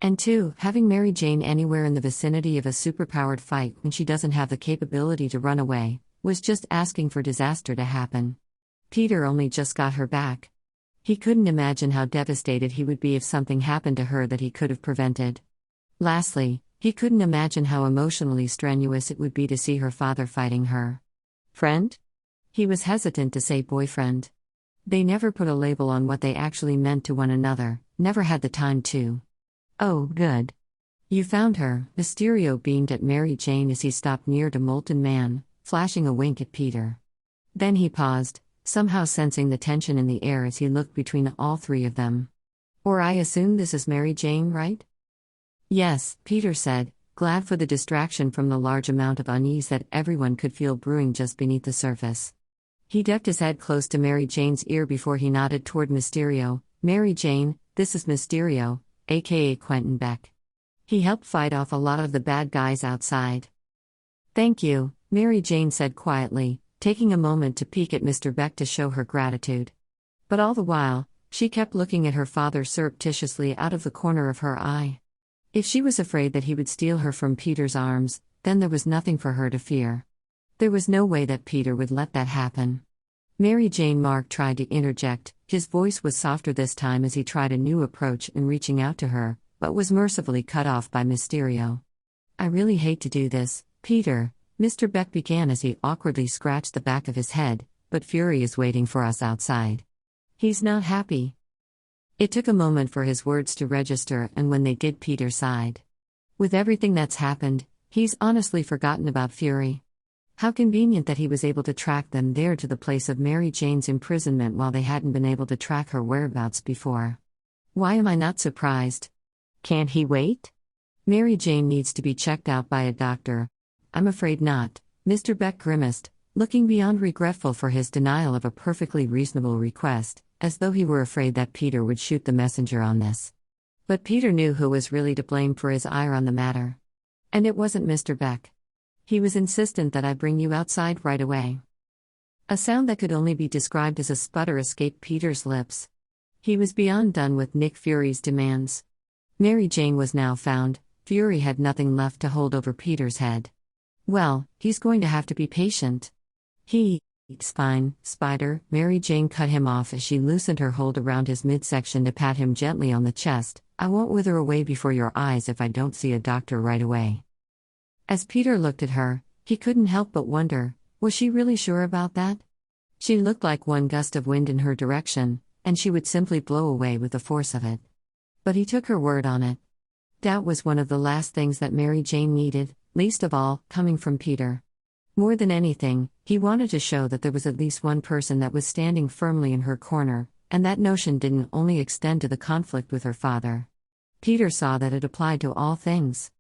And two, having Mary Jane anywhere in the vicinity of a superpowered fight when she doesn't have the capability to run away, was just asking for disaster to happen. Peter only just got her back. He couldn't imagine how devastated he would be if something happened to her that he could have prevented. Lastly, he couldn't imagine how emotionally strenuous it would be to see her father fighting her. Friend? He was hesitant to say boyfriend. They never put a label on what they actually meant to one another, never had the time to. Oh, good. You found her, Mysterio beamed at Mary Jane as he stopped near the Molten Man, flashing a wink at Peter. Then he paused, somehow sensing the tension in the air as he looked between all three of them. Or I assume this is Mary Jane, right? Yes, Peter said, glad for the distraction from the large amount of unease that everyone could feel brewing just beneath the surface. He ducked his head close to Mary Jane's ear before he nodded toward Mysterio. Mary Jane, this is Mysterio, aka Quentin Beck. He helped fight off a lot of the bad guys outside. Thank you, Mary Jane said quietly, taking a moment to peek at Mr. Beck to show her gratitude. But all the while, she kept looking at her father surreptitiously out of the corner of her eye. If she was afraid that he would steal her from Peter's arms, then there was nothing for her to fear. There was no way that Peter would let that happen. Mary Jane Mark tried to interject, his voice was softer this time as he tried a new approach in reaching out to her, but was mercifully cut off by Mysterio. I really hate to do this, Peter, Mr. Beck began as he awkwardly scratched the back of his head, but Fury is waiting for us outside. He's not happy. It took a moment for his words to register, and when they did, Peter sighed. With everything that's happened, he's honestly forgotten about Fury. How convenient that he was able to track them there to the place of Mary Jane's imprisonment while they hadn't been able to track her whereabouts before. Why am I not surprised? Can't he wait? Mary Jane needs to be checked out by a doctor. I'm afraid not, Mr. Beck grimaced, looking beyond regretful for his denial of a perfectly reasonable request, as though he were afraid that Peter would shoot the messenger on this. But Peter knew who was really to blame for his ire on the matter. And it wasn't Mr. Beck. He was insistent that I bring you outside right away. A sound that could only be described as a sputter escaped Peter's lips. He was beyond done with Nick Fury's demands. Mary Jane was now found, Fury had nothing left to hold over Peter's head. Well, he's going to have to be patient. It's fine, Spider, Mary Jane cut him off as she loosened her hold around his midsection to pat him gently on the chest. I won't wither away before your eyes if I don't see a doctor right away. As Peter looked at her, he couldn't help but wonder, was she really sure about that? She looked like one gust of wind in her direction, and she would simply blow away with the force of it. But he took her word on it. Doubt was one of the last things that Mary Jane needed, least of all, coming from Peter. More than anything, he wanted to show that there was at least one person that was standing firmly in her corner, and that notion didn't only extend to the conflict with her father. Peter saw that it applied to all things.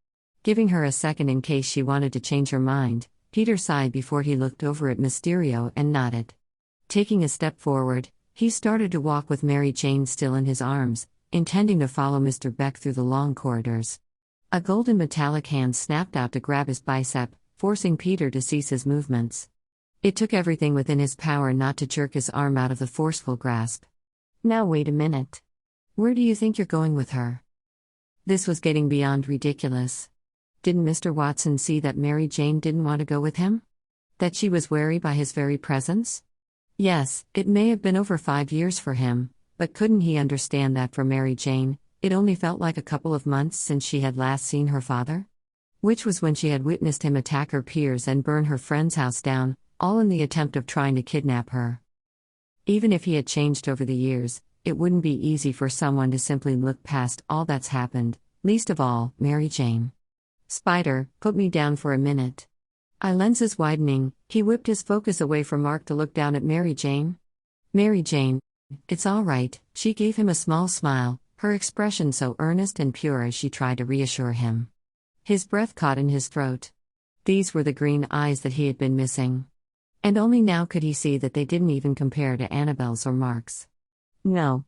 Giving her a second in case she wanted to change her mind, Peter sighed before he looked over at Mysterio and nodded. Taking a step forward, he started to walk with Mary Jane still in his arms, intending to follow Mr. Beck through the long corridors. A golden metallic hand snapped out to grab his bicep, forcing Peter to cease his movements. It took everything within his power not to jerk his arm out of the forceful grasp. Now wait a minute. Where do you think you're going with her? This was getting beyond ridiculous. Didn't Mr. Watson see that Mary Jane didn't want to go with him? That she was wary by his very presence? Yes, it may have been over 5 years for him, but couldn't he understand that for Mary Jane, it only felt like a couple of months since she had last seen her father? Which was when she had witnessed him attack her peers and burn her friend's house down, all in the attempt of trying to kidnap her. Even if he had changed over the years, it wouldn't be easy for someone to simply look past all that's happened, least of all, Mary Jane. Spider, put me down for a minute. Eye lenses widening, he whipped his focus away from Mark to look down at Mary Jane. Mary Jane, it's all right, she gave him a small smile, her expression so earnest and pure as she tried to reassure him. His breath caught in his throat. These were the green eyes that he had been missing. And only now could he see that they didn't even compare to Annabelle's or Mark's. No.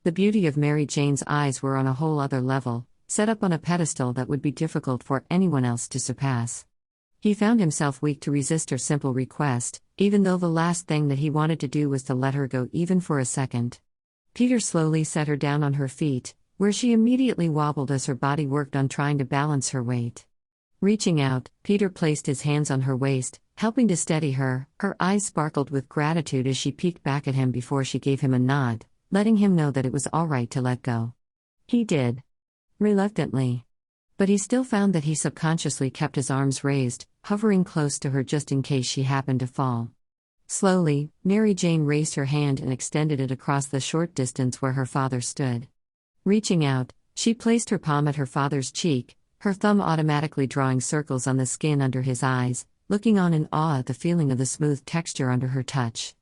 The beauty of Mary Jane's eyes were on a whole other level, set up on a pedestal that would be difficult for anyone else to surpass. He found himself weak to resist her simple request, even though the last thing that he wanted to do was to let her go even for a second. Peter slowly set her down on her feet, where she immediately wobbled as her body worked on trying to balance her weight. Reaching out, Peter placed his hands on her waist, helping to steady her. Her eyes sparkled with gratitude as she peeked back at him before she gave him a nod, letting him know that it was all right to let go. He did. Reluctantly. But he still found that he subconsciously kept his arms raised, hovering close to her just in case she happened to fall. Slowly, Mary Jane raised her hand and extended it across the short distance where her father stood. Reaching out, she placed her palm at her father's cheek, her thumb automatically drawing circles on the skin under his eyes, looking on in awe at the feeling of the smooth texture under her touch.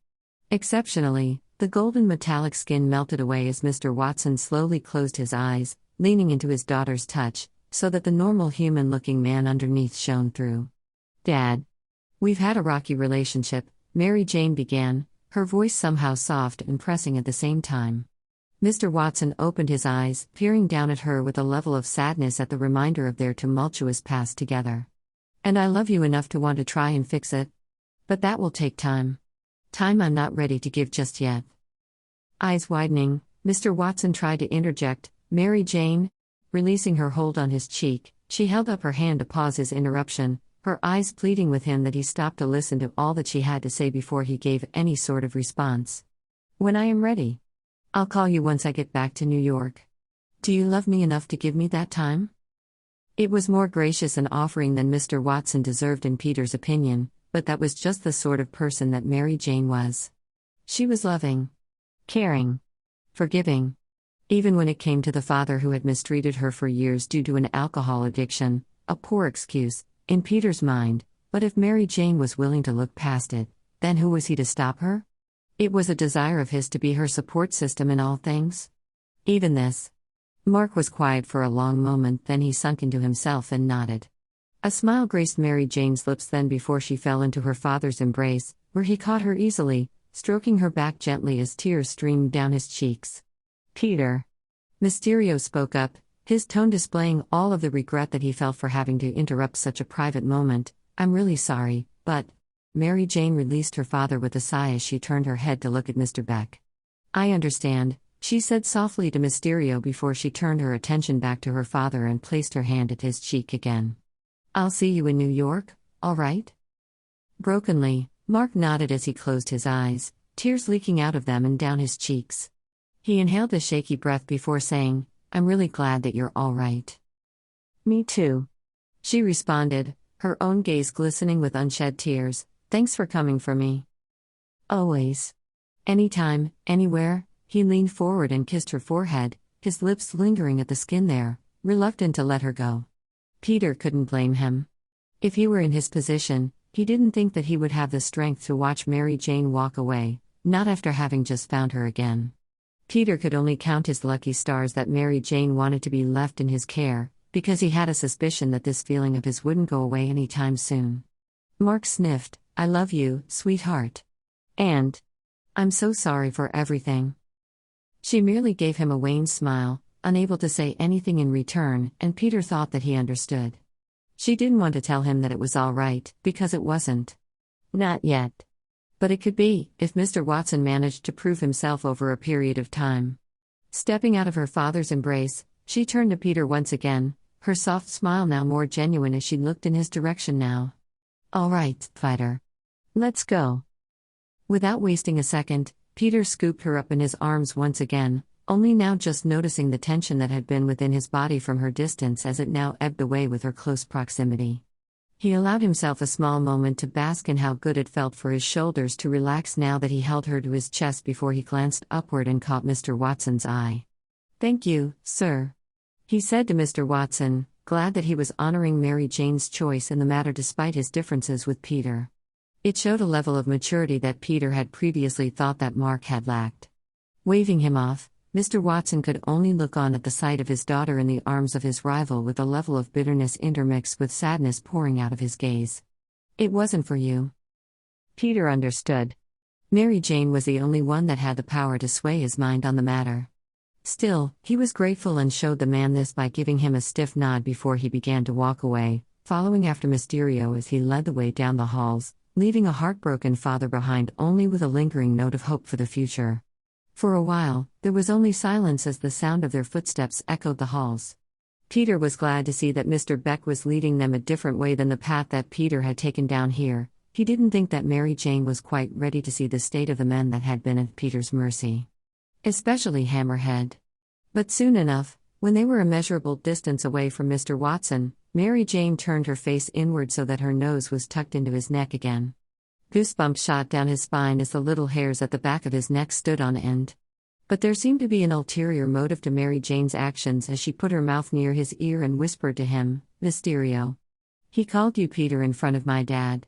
Exceptionally, the golden metallic skin melted away as Mr. Watson slowly closed his eyes, leaning into his daughter's touch, so that the normal human-looking man underneath shone through. "Dad. We've had a rocky relationship," Mary Jane began, her voice somehow soft and pressing at the same time. Mr. Watson opened his eyes, peering down at her with a level of sadness at the reminder of their tumultuous past together. "And I love you enough to want to try and fix it. But that will take time. Time I'm not ready to give just yet." Eyes widening, Mr. Watson tried to interject, "Mary Jane?" Releasing her hold on his cheek, she held up her hand to pause his interruption, her eyes pleading with him that he stop to listen to all that she had to say before he gave any sort of response. "When I am ready. I'll call you once I get back to New York. Do you love me enough to give me that time?" It was more gracious an offering than Mr. Watson deserved in Peter's opinion, but that was just the sort of person that Mary Jane was. She was loving, caring, forgiving. Even when it came to the father who had mistreated her for years due to an alcohol addiction, a poor excuse, in Peter's mind, but if Mary Jane was willing to look past it, then who was he to stop her? It was a desire of his to be her support system in all things. Even this. Mark was quiet for a long moment, then he sunk into himself and nodded. A smile graced Mary Jane's lips then before she fell into her father's embrace, where he caught her easily, stroking her back gently as tears streamed down his cheeks. "Peter." Mysterio spoke up, his tone displaying all of the regret that he felt for having to interrupt such a private moment. "I'm really sorry, but..." Mary Jane released her father with a sigh as she turned her head to look at Mr. Beck. "I understand," she said softly to Mysterio before she turned her attention back to her father and placed her hand at his cheek again. "I'll see you in New York, all right?" Brokenly, Mark nodded as he closed his eyes, tears leaking out of them and down his cheeks. He inhaled a shaky breath before saying, "I'm really glad that you're all right." "Me too," she responded, her own gaze glistening with unshed tears. "Thanks for coming for me." "Always. Anytime, anywhere." He leaned forward and kissed her forehead, his lips lingering at the skin there, reluctant to let her go. Peter couldn't blame him. If he were in his position, he didn't think that he would have the strength to watch Mary Jane walk away, not after having just found her again. Peter could only count his lucky stars that Mary Jane wanted to be left in his care, because he had a suspicion that this feeling of his wouldn't go away anytime soon. Mark sniffed, "I love you, sweetheart. And I'm so sorry for everything." She merely gave him a wan smile, unable to say anything in return, and Peter thought that he understood. She didn't want to tell him that it was all right, because it wasn't. Not yet. But it could be, if Mr. Watson managed to prove himself over a period of time. Stepping out of her father's embrace, she turned to Peter once again, her soft smile now more genuine as she looked in his direction now. "All right, fighter. Let's go." Without wasting a second, Peter scooped her up in his arms once again, only now just noticing the tension that had been within his body from her distance as it now ebbed away with her close proximity. He allowed himself a small moment to bask in how good it felt for his shoulders to relax now that he held her to his chest before he glanced upward and caught Mr. Watson's eye. "Thank you, sir," he said to Mr. Watson, glad that he was honoring Mary Jane's choice in the matter despite his differences with Peter. It showed a level of maturity that Peter had previously thought that Mark had lacked. Waving him off, Mr. Watson could only look on at the sight of his daughter in the arms of his rival with a level of bitterness intermixed with sadness pouring out of his gaze. "It wasn't for you." Peter understood. Mary Jane was the only one that had the power to sway his mind on the matter. Still, he was grateful and showed the man this by giving him a stiff nod before he began to walk away, following after Mysterio as he led the way down the halls, leaving a heartbroken father behind only with a lingering note of hope for the future. For a while, there was only silence as the sound of their footsteps echoed the halls. Peter was glad to see that Mr. Beck was leading them a different way than the path that Peter had taken down here. He didn't think that Mary Jane was quite ready to see the state of the men that had been at Peter's mercy. Especially Hammerhead. But soon enough, when they were a measurable distance away from Mr. Watson, Mary Jane turned her face inward so that her nose was tucked into his neck again. Goosebumps shot down his spine as the little hairs at the back of his neck stood on end. But there seemed to be an ulterior motive to Mary Jane's actions as she put her mouth near his ear and whispered to him, "Mysterio. He called you Peter in front of my dad.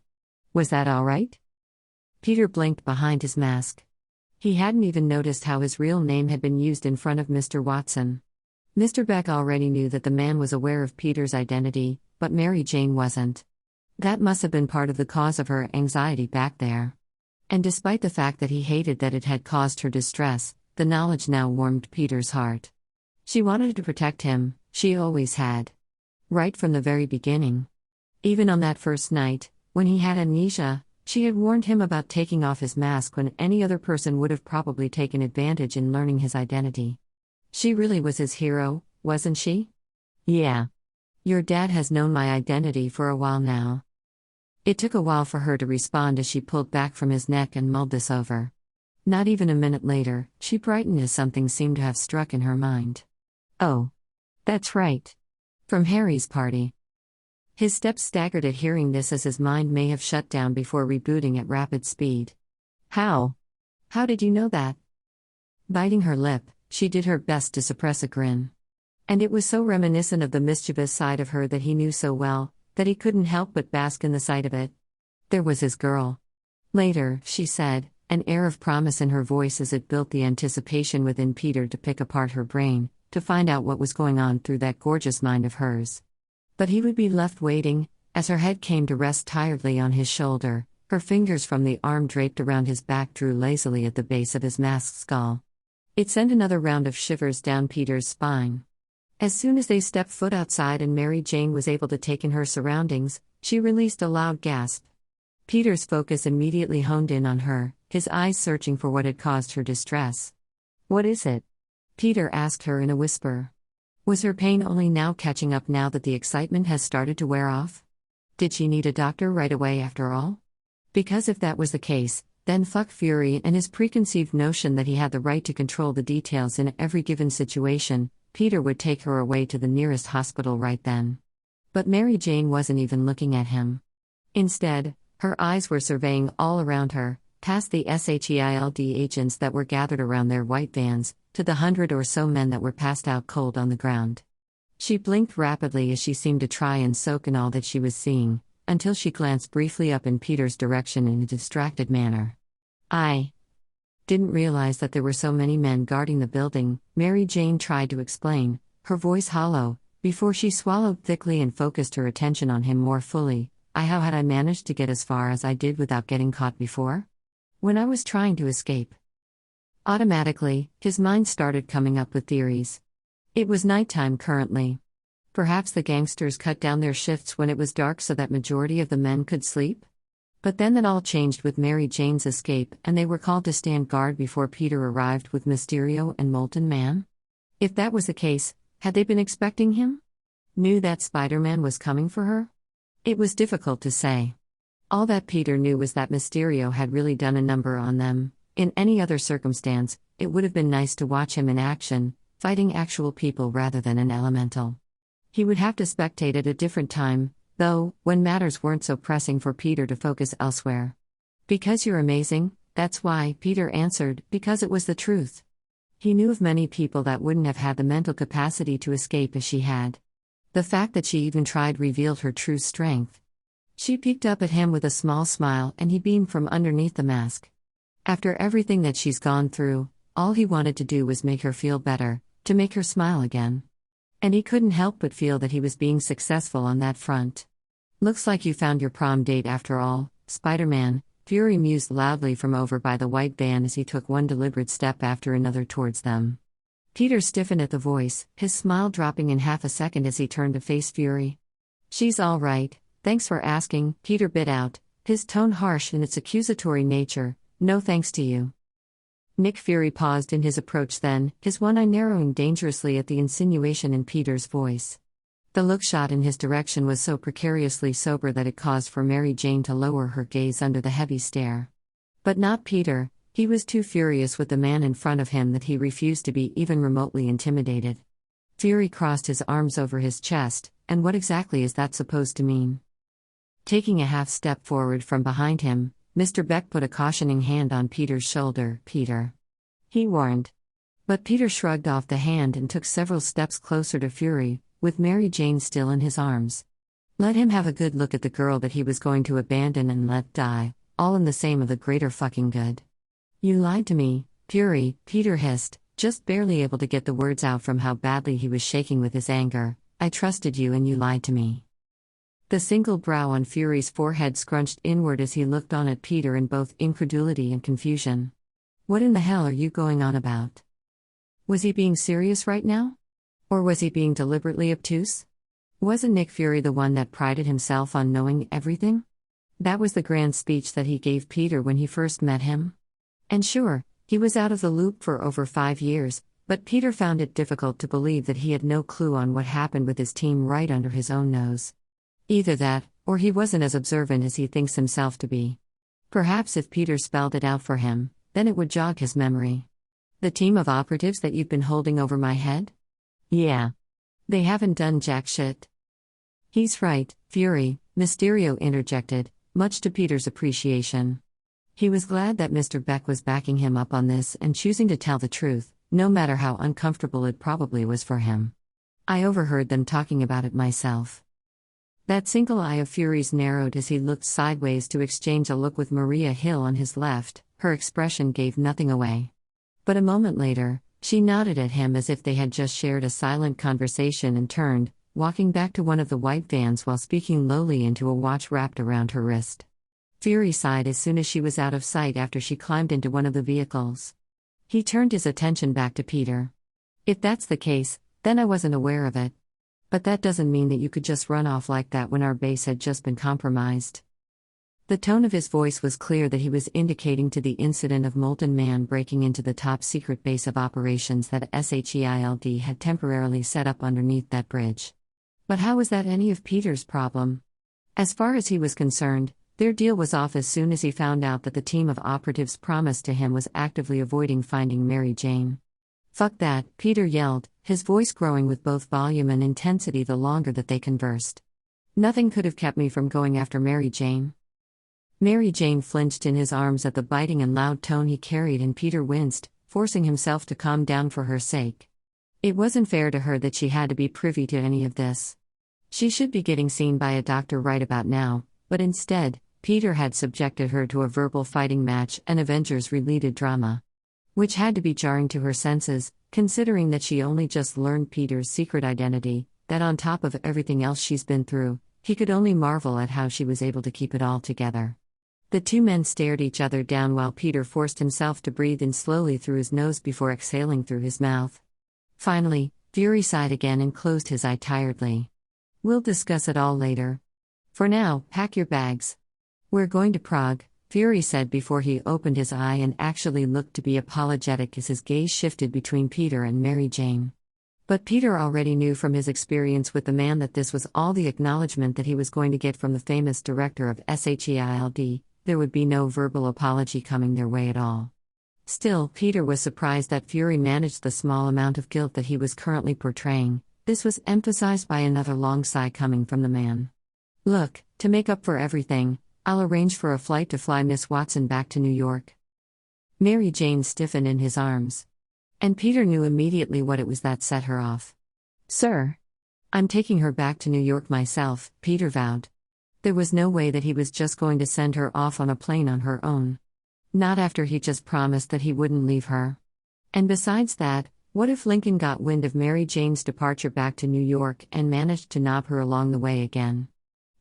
Was that all right?" Peter blinked behind his mask. He hadn't even noticed how his real name had been used in front of Mr. Watson. Mr. Beck already knew that the man was aware of Peter's identity, but Mary Jane wasn't. That must have been part of the cause of her anxiety back there. And despite the fact that he hated that it had caused her distress, the knowledge now warmed Peter's heart. She wanted to protect him, she always had. Right from the very beginning. Even on that first night, when he had amnesia, she had warned him about taking off his mask when any other person would have probably taken advantage in learning his identity. She really was his hero, wasn't she? "Yeah. Your dad has known my identity for a while now." It took a while for her to respond as she pulled back from his neck and mulled this over. Not even a minute later, she brightened as something seemed to have struck in her mind. "Oh. That's right. From Harry's party." His steps staggered at hearing this as his mind may have shut down before rebooting at rapid speed. "How? How did you know that?" Biting her lip, she did her best to suppress a grin. And it was so reminiscent of the mischievous side of her that he knew so well, that he couldn't help but bask in the sight of it. There was his girl. "Later," she said, an air of promise in her voice as it built the anticipation within Peter to pick apart her brain, to find out what was going on through that gorgeous mind of hers. But he would be left waiting, as her head came to rest tiredly on his shoulder, her fingers from the arm draped around his back drew lazily at the base of his masked skull. It sent another round of shivers down Peter's spine. As soon as they stepped foot outside and Mary Jane was able to take in her surroundings, she released a loud gasp. Peter's focus immediately honed in on her, his eyes searching for what had caused her distress. "What is it?" Peter asked her in a whisper. Was her pain only now catching up now that the excitement has started to wear off? Did she need a doctor right away after all? Because if that was the case, then fuck Fury and his preconceived notion that he had the right to control the details in every given situation, Peter would take her away to the nearest hospital right then. But Mary Jane wasn't even looking at him. Instead, her eyes were surveying all around her, past the SHIELD agents that were gathered around their white vans, to the 100 or so men that were passed out cold on the ground. She blinked rapidly as she seemed to try and soak in all that she was seeing, until she glanced briefly up in Peter's direction in a distracted manner. "I didn't realize that there were so many men guarding the building," Mary Jane tried to explain, her voice hollow, before she swallowed thickly and focused her attention on him more fully. How had I managed to get as far as I did without getting caught before? When I was trying to escape." Automatically, his mind started coming up with theories. It was nighttime currently. Perhaps the gangsters cut down their shifts when it was dark so that majority of the men could sleep? But then that all changed with Mary Jane's escape and they were called to stand guard before Peter arrived with Mysterio and Molten Man? If that was the case, had they been expecting him? Knew that Spider-Man was coming for her? It was difficult to say. All that Peter knew was that Mysterio had really done a number on them. In any other circumstance, it would have been nice to watch him in action, fighting actual people rather than an elemental. He would have to spectate at a different time, though, when matters weren't so pressing for Peter to focus elsewhere. "Because you're amazing, that's why," Peter answered, because it was the truth. He knew of many people that wouldn't have had the mental capacity to escape as she had. The fact that she even tried revealed her true strength. She peeked up at him with a small smile and he beamed from underneath the mask. After everything that she's gone through, all he wanted to do was make her feel better, to make her smile again. And he couldn't help but feel that he was being successful on that front. "Looks like you found your prom date after all, Spider-Man," Fury mused loudly from over by the white van as he took one deliberate step after another towards them. Peter stiffened at the voice, his smile dropping in half a second as he turned to face Fury. "She's all right, thanks for asking," Peter bit out, his tone harsh in its accusatory nature. "No thanks to you." Nick Fury paused in his approach then, his one eye narrowing dangerously at the insinuation in Peter's voice. The look shot in his direction was so precariously sober that it caused for Mary Jane to lower her gaze under the heavy stare. But not Peter, he was too furious with the man in front of him that he refused to be even remotely intimidated. Fury crossed his arms over his chest, and what exactly is that supposed to mean? Taking a half step forward from behind him, Mr. Beck put a cautioning hand on Peter's shoulder. Peter, he warned. But Peter shrugged off the hand and took several steps closer to Fury, with Mary Jane still in his arms. Let him have a good look at the girl that he was going to abandon and let die, all in the same of the greater fucking good. You lied to me, Fury, Peter hissed, just barely able to get the words out from how badly he was shaking with his anger. I trusted you and you lied to me. The single brow on Fury's forehead scrunched inward as he looked on at Peter in both incredulity and confusion. What in the hell are you going on about? Was he being serious right now? Or was he being deliberately obtuse? Wasn't Nick Fury the one that prided himself on knowing everything? That was the grand speech that he gave Peter when he first met him. And sure, he was out of the loop for over 5 years, but Peter found it difficult to believe that he had no clue on what happened with his team right under his own nose. Either that, or he wasn't as observant as he thinks himself to be. Perhaps if Peter spelled it out for him, then it would jog his memory. The team of operatives that you've been holding over my head? Yeah. They haven't done jack shit. He's right, Fury, Mysterio interjected, much to Peter's appreciation. He was glad that Mr. Beck was backing him up on this and choosing to tell the truth, no matter how uncomfortable it probably was for him. I overheard them talking about it myself. That single eye of Fury's narrowed as he looked sideways to exchange a look with Maria Hill on his left. Her expression gave nothing away. But a moment later, she nodded at him as if they had just shared a silent conversation and turned, walking back to one of the white vans while speaking lowly into a watch wrapped around her wrist. Fury sighed as soon as she was out of sight after she climbed into one of the vehicles. He turned his attention back to Peter. If that's the case, then I wasn't aware of it. But that doesn't mean that you could just run off like that when our base had just been compromised. The tone of his voice was clear that he was indicating to the incident of Molten Man breaking into the top-secret base of operations that SHIELD had temporarily set up underneath that bridge. But how was that any of Peter's problem? As far as he was concerned, their deal was off as soon as he found out that the team of operatives promised to him was actively avoiding finding Mary Jane. Fuck that, Peter yelled, his voice growing with both volume and intensity the longer that they conversed. Nothing could have kept me from going after Mary Jane. Mary Jane flinched in his arms at the biting and loud tone he carried, and Peter winced, forcing himself to calm down for her sake. It wasn't fair to her that she had to be privy to any of this. She should be getting seen by a doctor right about now, but instead, Peter had subjected her to a verbal fighting match and Avengers-related drama. Which had to be jarring to her senses, considering that she only just learned Peter's secret identity, that on top of everything else she's been through, he could only marvel at how she was able to keep it all together. The two men stared each other down while Peter forced himself to breathe in slowly through his nose before exhaling through his mouth. Finally, Fury sighed again and closed his eye tiredly. We'll discuss it all later. For now, pack your bags. We're going to Prague, Fury said before he opened his eye and actually looked to be apologetic as his gaze shifted between Peter and Mary Jane. But Peter already knew from his experience with the man that this was all the acknowledgement that he was going to get from the famous director of SHIELD. There would be no verbal apology coming their way at all. Still, Peter was surprised that Fury managed the small amount of guilt that he was currently portraying. This was emphasized by another long sigh coming from the man. Look, to make up for everything, I'll arrange for a flight to fly Miss Watson back to New York. Mary Jane stiffened in his arms. And Peter knew immediately what it was that set her off. Sir, I'm taking her back to New York myself, Peter vowed. There was no way that he was just going to send her off on a plane on her own. Not after he just promised that he wouldn't leave her. And besides that, what if Lincoln got wind of Mary Jane's departure back to New York and managed to knob her along the way again?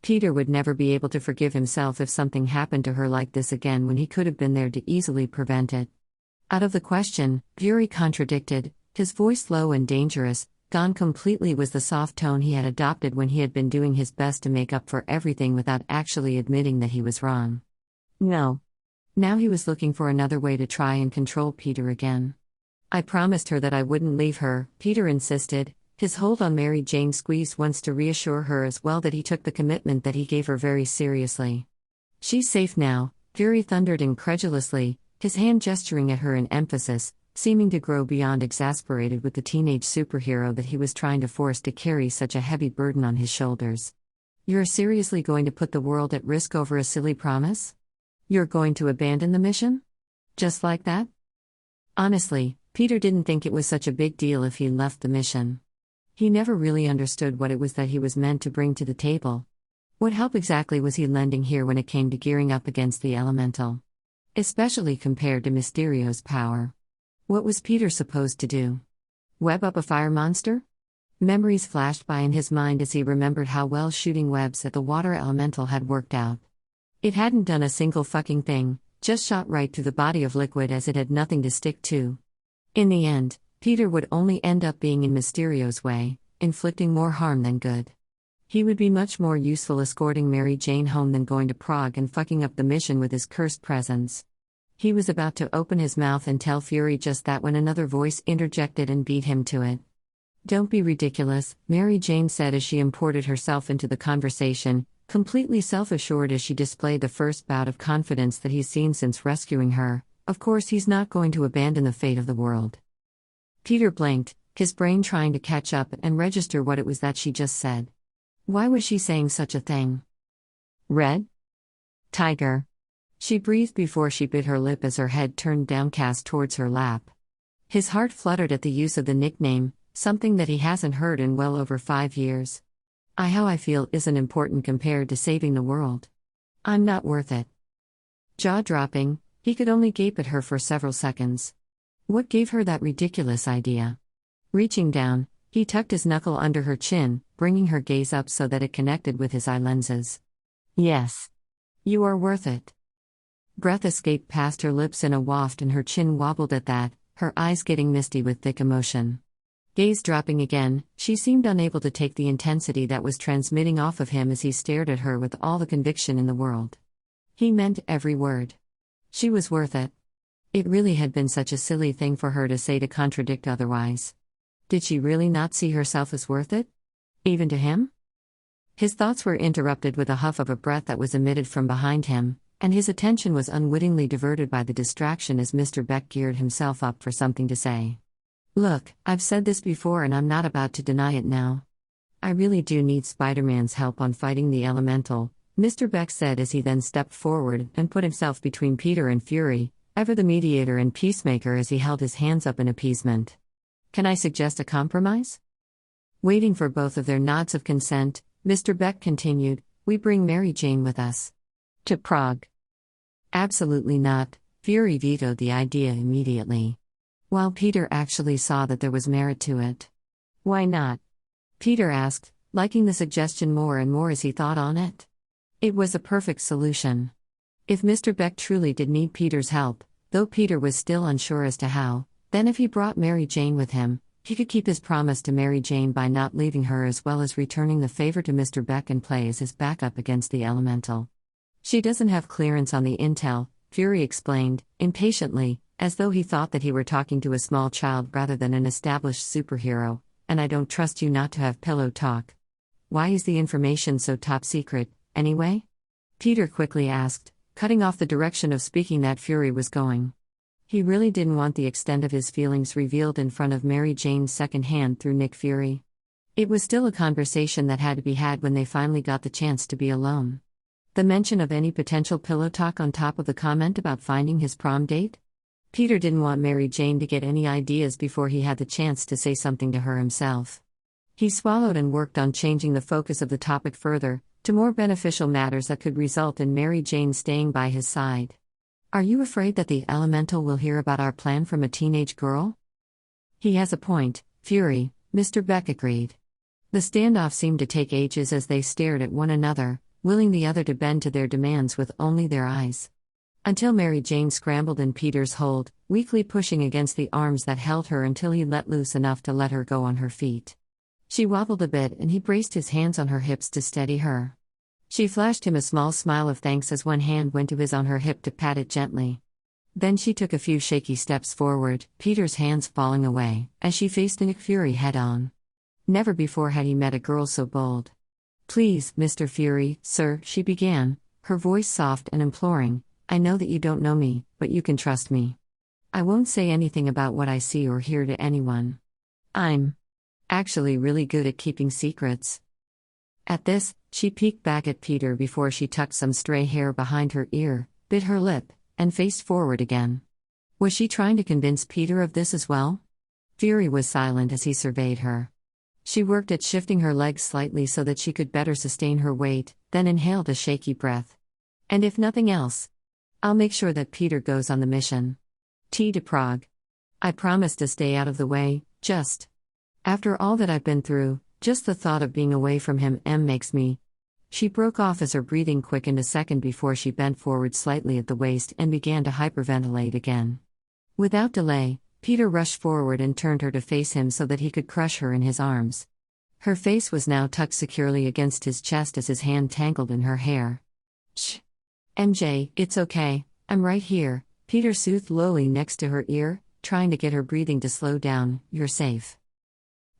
Peter would never be able to forgive himself if something happened to her like this again when he could have been there to easily prevent it. Out of the question, Fury contradicted, his voice low and dangerous. Gone completely was the soft tone he had adopted when he had been doing his best to make up for everything without actually admitting that he was wrong. No. Now he was looking for another way to try and control Peter again. I promised her that I wouldn't leave her, Peter insisted, his hold on Mary Jane squeezed once to reassure her as well that he took the commitment that he gave her very seriously. She's safe now, Fury thundered incredulously, his hand gesturing at her in emphasis, seeming to grow beyond exasperated with the teenage superhero that he was trying to force to carry such a heavy burden on his shoulders. You're seriously going to put the world at risk over a silly promise? You're going to abandon the mission? Just like that? Honestly, Peter didn't think it was such a big deal if he left the mission. He never really understood what it was that he was meant to bring to the table. What help exactly was he lending here when it came to gearing up against the elemental? Especially compared to Mysterio's power. What was Peter supposed to do? Web up a fire monster? Memories flashed by in his mind as he remembered how well shooting webs at the water elemental had worked out. It hadn't done a single fucking thing, just shot right through the body of liquid as it had nothing to stick to. In the end, Peter would only end up being in Mysterio's way, inflicting more harm than good. He would be much more useful escorting Mary Jane home than going to Prague and fucking up the mission with his cursed presence. He was about to open his mouth and tell Fury just that when another voice interjected and beat him to it. "Don't be ridiculous," Mary Jane said as she imported herself into the conversation, completely self-assured as she displayed the first bout of confidence that he's seen since rescuing her. Of course he's not going to abandon the fate of the world. Peter blinked, his brain trying to catch up and register what it was that she just said. Why was she saying such a thing? Red? Tiger. She breathed before she bit her lip as her head turned downcast towards her lap. His heart fluttered at the use of the nickname, something that he hasn't heard in well over 5 years. How I feel isn't important compared to saving the world. I'm not worth it. Jaw-dropping, he could only gape at her for several seconds. What gave her that ridiculous idea? Reaching down, he tucked his knuckle under her chin, bringing her gaze up so that it connected with his eye lenses. Yes. You are worth it. Breath escaped past her lips in a waft and her chin wobbled at that, her eyes getting misty with thick emotion. Gaze dropping again, she seemed unable to take the intensity that was transmitting off of him as he stared at her with all the conviction in the world. He meant every word. She was worth it. It really had been such a silly thing for her to say to contradict otherwise. Did she really not see herself as worth it? Even to him? His thoughts were interrupted with a huff of a breath that was emitted from behind him, and his attention was unwittingly diverted by the distraction as Mr. Beck geared himself up for something to say. Look, I've said this before and I'm not about to deny it now. I really do need Spider-Man's help on fighting the elemental, Mr. Beck said as he then stepped forward and put himself between Peter and Fury, ever the mediator and peacemaker as he held his hands up in appeasement. Can I suggest a compromise? Waiting for both of their nods of consent, Mr. Beck continued, we bring Mary Jane with us. To Prague. Absolutely not, Fury vetoed the idea immediately. While Peter actually saw that there was merit to it. Why not? Peter asked, liking the suggestion more and more as he thought on it. It was a perfect solution. If Mr. Beck truly did need Peter's help, though Peter was still unsure as to how, then if he brought Mary Jane with him, he could keep his promise to Mary Jane by not leaving her as well as returning the favor to Mr. Beck and play as his backup against the elemental. She doesn't have clearance on the intel, Fury explained, impatiently, as though he thought that he were talking to a small child rather than an established superhero, and I don't trust you not to have pillow talk. Why is the information so top secret, anyway? Peter quickly asked, cutting off the direction of speaking that Fury was going. He really didn't want the extent of his feelings revealed in front of Mary Jane's second hand through Nick Fury. It was still a conversation that had to be had when they finally got the chance to be alone. The mention of any potential pillow talk on top of the comment about finding his prom date? Peter didn't want Mary Jane to get any ideas before he had the chance to say something to her himself. He swallowed and worked on changing the focus of the topic further, to more beneficial matters that could result in Mary Jane staying by his side. Are you afraid that the elemental will hear about our plan from a teenage girl? He has a point, Fury, Mr. Beck agreed. The standoff seemed to take ages as they stared at one another, willing the other to bend to their demands with only their eyes. Until Mary Jane scrambled in Peter's hold, weakly pushing against the arms that held her until he let loose enough to let her go on her feet. She wobbled a bit and he braced his hands on her hips to steady her. She flashed him a small smile of thanks as one hand went to his on her hip to pat it gently. Then she took a few shaky steps forward, Peter's hands falling away, as she faced Nick Fury head-on. Never before had he met a girl so bold. Please, Mr. Fury, sir, she began, her voice soft and imploring, I know that you don't know me, but you can trust me. I won't say anything about what I see or hear to anyone. I'm actually really good at keeping secrets. At this, she peeked back at Peter before she tucked some stray hair behind her ear, bit her lip, and faced forward again. Was she trying to convince Peter of this as well? Fury was silent as he surveyed her. She worked at shifting her legs slightly so that she could better sustain her weight, then inhaled a shaky breath. And if nothing else, I'll make sure that Peter goes on the mission. T to Prague. I promise to stay out of the way, just. After all that I've been through, just the thought of being away from him makes me. She broke off as her breathing quickened a second before she bent forward slightly at the waist and began to hyperventilate again. Without delay, Peter rushed forward and turned her to face him so that he could crush her in his arms. Her face was now tucked securely against his chest as his hand tangled in her hair. Shh. MJ, it's okay, I'm right here, Peter soothed lowly next to her ear, trying to get her breathing to slow down. You're safe.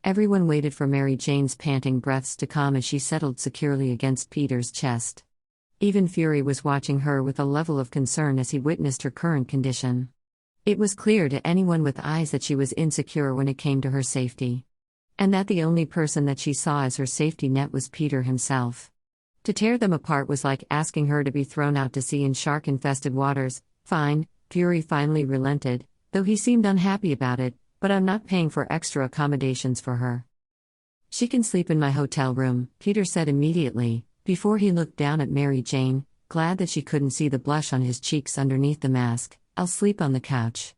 Everyone waited for Mary Jane's panting breaths to calm as she settled securely against Peter's chest. Even Fury was watching her with a level of concern as he witnessed her current condition. It was clear to anyone with eyes that she was insecure when it came to her safety. And that the only person that she saw as her safety net was Peter himself. To tear them apart was like asking her to be thrown out to sea in shark-infested waters. Fine, Fury finally relented, though he seemed unhappy about it, but I'm not paying for extra accommodations for her. She can sleep in my hotel room, Peter said immediately, before he looked down at Mary Jane, glad that she couldn't see the blush on his cheeks underneath the mask. I'll sleep on the couch.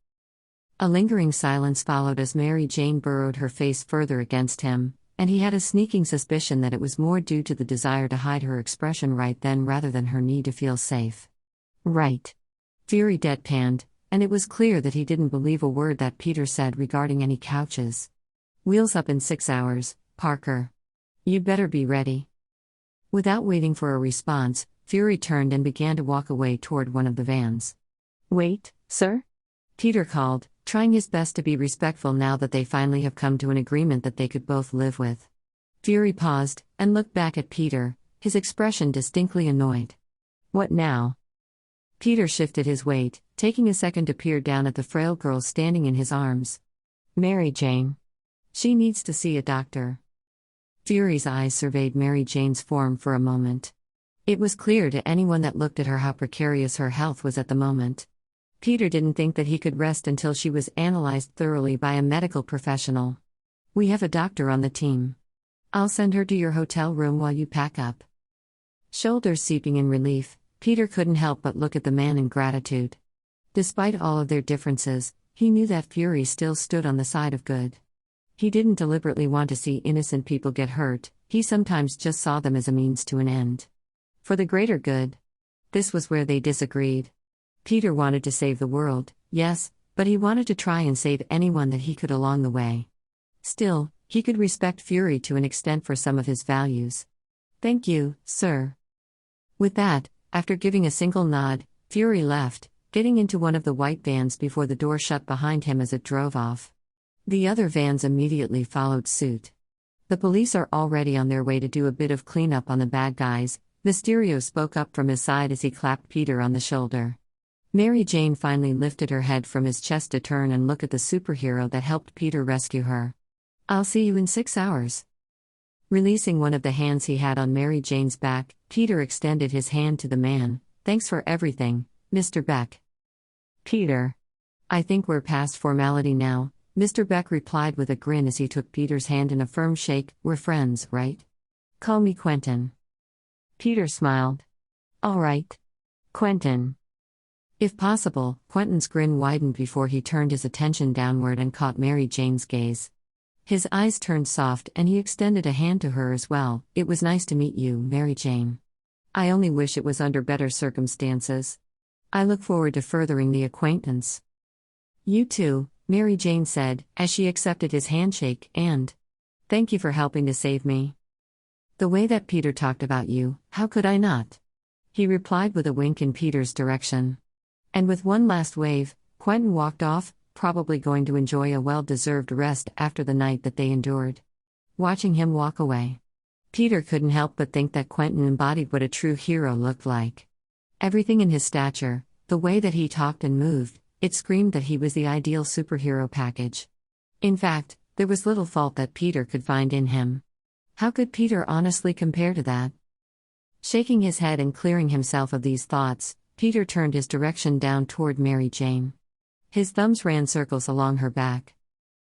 A lingering silence followed as Mary Jane burrowed her face further against him, and he had a sneaking suspicion that it was more due to the desire to hide her expression right then rather than her need to feel safe. Right. Fury deadpanned, and it was clear that he didn't believe a word that Peter said regarding any couches. Wheels up in 6 hours, Parker. You'd better be ready. Without waiting for a response, Fury turned and began to walk away toward one of the vans. Wait, sir? Peter called, trying his best to be respectful now that they finally have come to an agreement that they could both live with. Fury paused, and looked back at Peter, his expression distinctly annoyed. What now? Peter shifted his weight, taking a second to peer down at the frail girl standing in his arms. Mary Jane. She needs to see a doctor. Fury's eyes surveyed Mary Jane's form for a moment. It was clear to anyone that looked at her how precarious her health was at the moment. Peter didn't think that he could rest until she was analyzed thoroughly by a medical professional. We have a doctor on the team. I'll send her to your hotel room while you pack up. Shoulders seeping in relief, Peter couldn't help but look at the man in gratitude. Despite all of their differences, he knew that Fury still stood on the side of good. He didn't deliberately want to see innocent people get hurt, he sometimes just saw them as a means to an end. For the greater good. This was where they disagreed. Peter wanted to save the world, yes, but he wanted to try and save anyone that he could along the way. Still, he could respect Fury to an extent for some of his values. Thank you, sir. With that, after giving a single nod, Fury left, getting into one of the white vans before the door shut behind him as it drove off. The other vans immediately followed suit. The police are already on their way to do a bit of cleanup on the bad guys, Mysterio spoke up from his side as he clapped Peter on the shoulder. Mary Jane finally lifted her head from his chest to turn and look at the superhero that helped Peter rescue her. I'll see you in 6 hours. Releasing one of the hands he had on Mary Jane's back, Peter extended his hand to the man. Thanks for everything, Mr. Beck. Peter. I think we're past formality now, Mr. Beck replied with a grin as he took Peter's hand in a firm shake. We're friends, right? Call me Quentin. Peter smiled. All right. Quentin. If possible, Quentin's grin widened before he turned his attention downward and caught Mary Jane's gaze. His eyes turned soft and he extended a hand to her as well. It was nice to meet you, Mary Jane. I only wish it was under better circumstances. I look forward to furthering the acquaintance. You too, Mary Jane said, as she accepted his handshake, and thank you for helping to save me. The way that Peter talked about you, how could I not? He replied with a wink in Peter's direction. And with one last wave, Quentin walked off, probably going to enjoy a well-deserved rest after the night that they endured. Watching him walk away, Peter couldn't help but think that Quentin embodied what a true hero looked like. Everything in his stature, the way that he talked and moved, it screamed that he was the ideal superhero package. In fact, there was little fault that Peter could find in him. How could Peter honestly compare to that? Shaking his head and clearing himself of these thoughts, Peter turned his direction down toward Mary Jane. His thumbs ran circles along her back.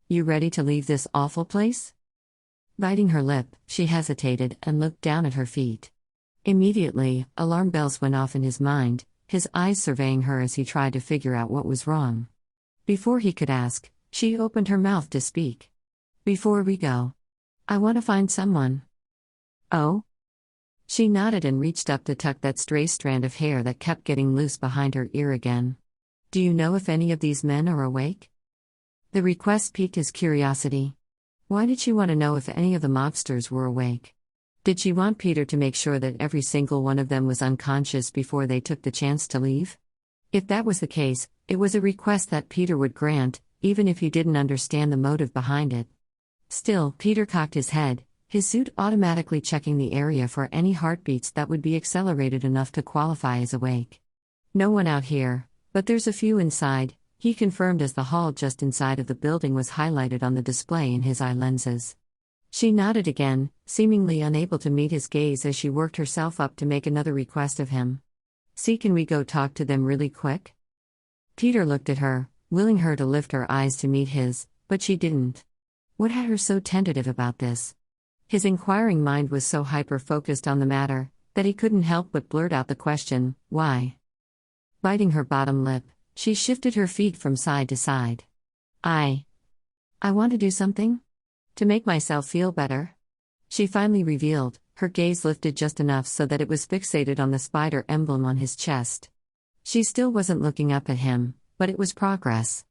"You ready to leave this awful place?" Biting her lip, she hesitated and looked down at her feet. Immediately, alarm bells went off in his mind, his eyes surveying her as he tried to figure out what was wrong. Before he could ask, she opened her mouth to speak. "Before we go, I want to find someone." "Oh?" She nodded and reached up to tuck that stray strand of hair that kept getting loose behind her ear again. "Do you know if any of these men are awake?" The request piqued his curiosity. Why did she want to know if any of the mobsters were awake? Did she want Peter to make sure that every single one of them was unconscious before they took the chance to leave? If that was the case, it was a request that Peter would grant, even if he didn't understand the motive behind it. Still, Peter cocked his head, his suit automatically checking the area for any heartbeats that would be accelerated enough to qualify as awake. "No one out here, but there's a few inside," he confirmed as the hall just inside of the building was highlighted on the display in his eye lenses. She nodded again, seemingly unable to meet his gaze as she worked herself up to make another request of him. "See, can we go talk to them really quick?" Peter looked at her, willing her to lift her eyes to meet his, but she didn't. What had her so tentative about this? His inquiring mind was so hyper-focused on the matter, that he couldn't help but blurt out the question, "Why?" Biting her bottom lip, she shifted her feet from side to side. I want to do something? To make myself feel better?" She finally revealed, her gaze lifted just enough so that it was fixated on the spider emblem on his chest. She still wasn't looking up at him, but it was progress.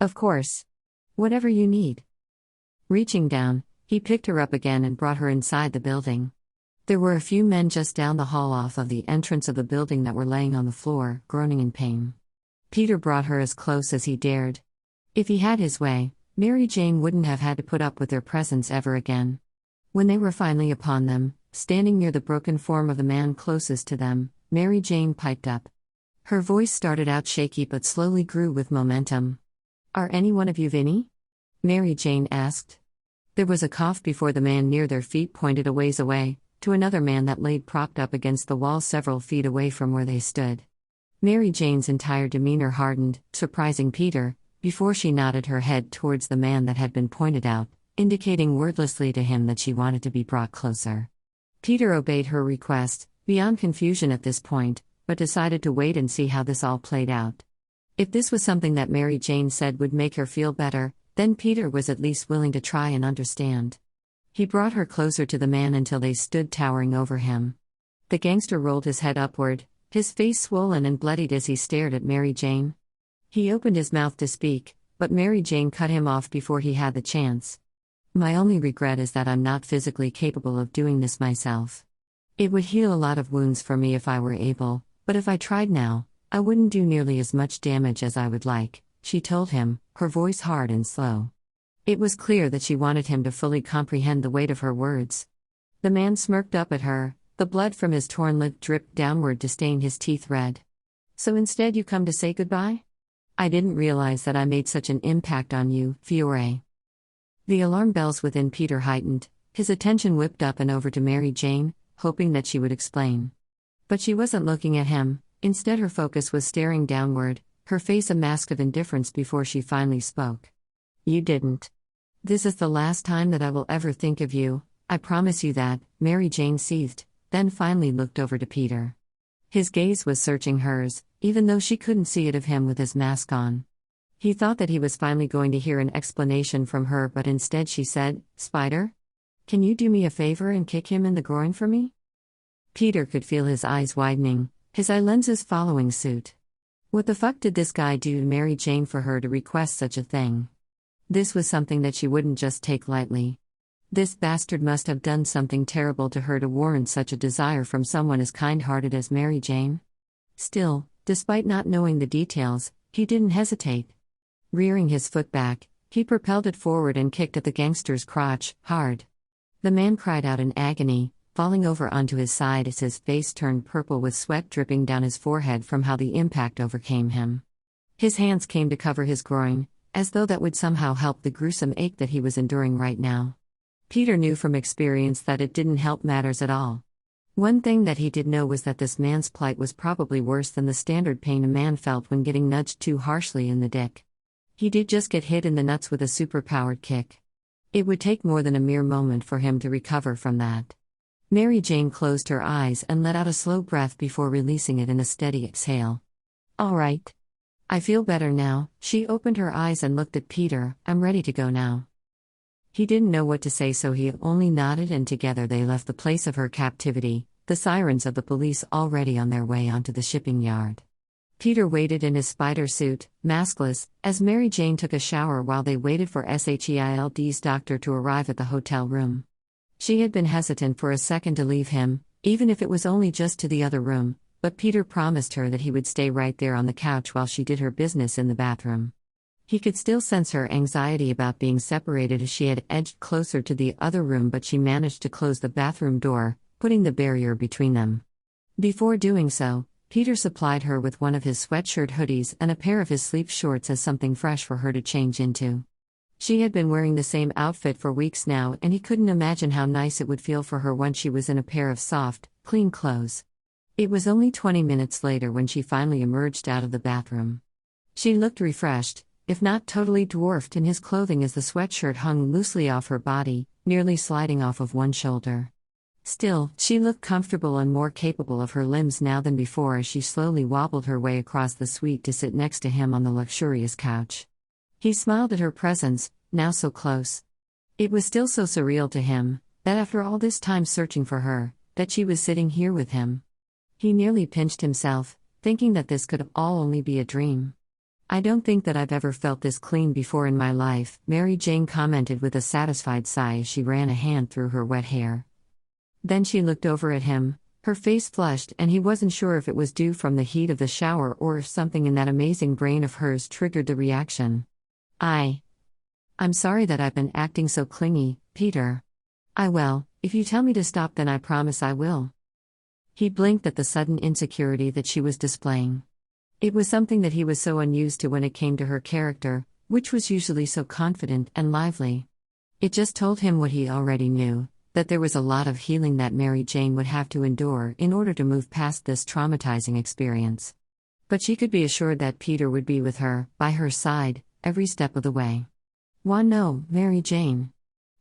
"Of course. Whatever you need." Reaching down, he picked her up again and brought her inside the building. There were a few men just down the hall off of the entrance of the building that were laying on the floor, groaning in pain. Peter brought her as close as he dared. If he had his way, Mary Jane wouldn't have had to put up with their presence ever again. When they were finally upon them, standing near the broken form of the man closest to them, Mary Jane piped up. Her voice started out shaky but slowly grew with momentum. "Are any one of you Vinny?" Mary Jane asked. There was a cough before the man near their feet pointed a ways away, to another man that laid propped up against the wall several feet away from where they stood. Mary Jane's entire demeanor hardened, surprising Peter, before she nodded her head towards the man that had been pointed out, indicating wordlessly to him that she wanted to be brought closer. Peter obeyed her request, beyond confusion at this point, but decided to wait and see how this all played out. If this was something that Mary Jane said would make her feel better, then Peter was at least willing to try and understand. He brought her closer to the man until they stood towering over him. The gangster rolled his head upward, his face swollen and bloodied as he stared at Mary Jane. He opened his mouth to speak, but Mary Jane cut him off before he had the chance. "My only regret is that I'm not physically capable of doing this myself. It would heal a lot of wounds for me if I were able, but if I tried now, I wouldn't do nearly as much damage as I would like," she told him, her voice hard and slow. It was clear that she wanted him to fully comprehend the weight of her words. The man smirked up at her, the blood from his torn lip dripped downward to stain his teeth red. "So instead you come to say goodbye? I didn't realize that I made such an impact on you, Fiore." The alarm bells within Peter heightened, his attention whipped up and over to Mary Jane, hoping that she would explain. But she wasn't looking at him, instead her focus was staring downward, her face a mask of indifference before she finally spoke. "You didn't. This is the last time that I will ever think of you, I promise you that," Mary Jane seethed, then finally looked over to Peter. His gaze was searching hers, even though she couldn't see it of him with his mask on. He thought that he was finally going to hear an explanation from her, but instead she said, "Spider? Can you do me a favor and kick him in the groin for me?" Peter could feel his eyes widening, his eye lenses following suit. What the fuck did this guy do to Mary Jane for her to request such a thing? This was something that she wouldn't just take lightly. This bastard must have done something terrible to her to warrant such a desire from someone as kind-hearted as Mary Jane. Still, despite not knowing the details, he didn't hesitate. Rearing his foot back, he propelled it forward and kicked at the gangster's crotch, hard. The man cried out in agony, falling over onto his side as his face turned purple with sweat dripping down his forehead from how the impact overcame him. His hands came to cover his groin, as though that would somehow help the gruesome ache that he was enduring right now. Peter knew from experience that it didn't help matters at all. One thing that he did know was that this man's plight was probably worse than the standard pain a man felt when getting nudged too harshly in the dick. He did just get hit in the nuts with a super-powered kick. It would take more than a mere moment for him to recover from that. Mary Jane closed her eyes and let out a slow breath before releasing it in a steady exhale. "All right. I feel better now." She opened her eyes and looked at Peter. "I'm ready to go now." He didn't know what to say, so he only nodded, and together they left the place of her captivity, the sirens of the police already on their way onto the shipping yard. Peter waited in his spider suit, maskless, as Mary Jane took a shower while they waited for SHIELD's doctor to arrive at the hotel room. She had been hesitant for a second to leave him, even if it was only just to the other room, but Peter promised her that he would stay right there on the couch while she did her business in the bathroom. He could still sense her anxiety about being separated as she had edged closer to the other room, but she managed to close the bathroom door, putting the barrier between them. Before doing so, Peter supplied her with one of his sweatshirt hoodies and a pair of his sleep shorts as something fresh for her to change into. She had been wearing the same outfit for weeks now, and he couldn't imagine how nice it would feel for her when she was in a pair of soft, clean clothes. It was only 20 minutes later when she finally emerged out of the bathroom. She looked refreshed, if not totally dwarfed in his clothing, as the sweatshirt hung loosely off her body, nearly sliding off of one shoulder. Still, she looked comfortable and more capable of her limbs now than before as she slowly wobbled her way across the suite to sit next to him on the luxurious couch. He smiled at her presence, now so close. It was still so surreal to him, that after all this time searching for her, that she was sitting here with him. He nearly pinched himself, thinking that this could all only be a dream. "I don't think that I've ever felt this clean before in my life," Mary Jane commented with a satisfied sigh as she ran a hand through her wet hair. Then she looked over at him, her face flushed, and he wasn't sure if it was due from the heat of the shower or if something in that amazing brain of hers triggered the reaction. I'm sorry that I've been acting so clingy, Peter. If you tell me to stop, then I promise I will." He blinked at the sudden insecurity that she was displaying. It was something that he was so unused to when it came to her character, which was usually so confident and lively. It just told him what he already knew, that there was a lot of healing that Mary Jane would have to endure in order to move past this traumatizing experience. But she could be assured that Peter would be with her, by her side, every step of the way. "No, Mary Jane.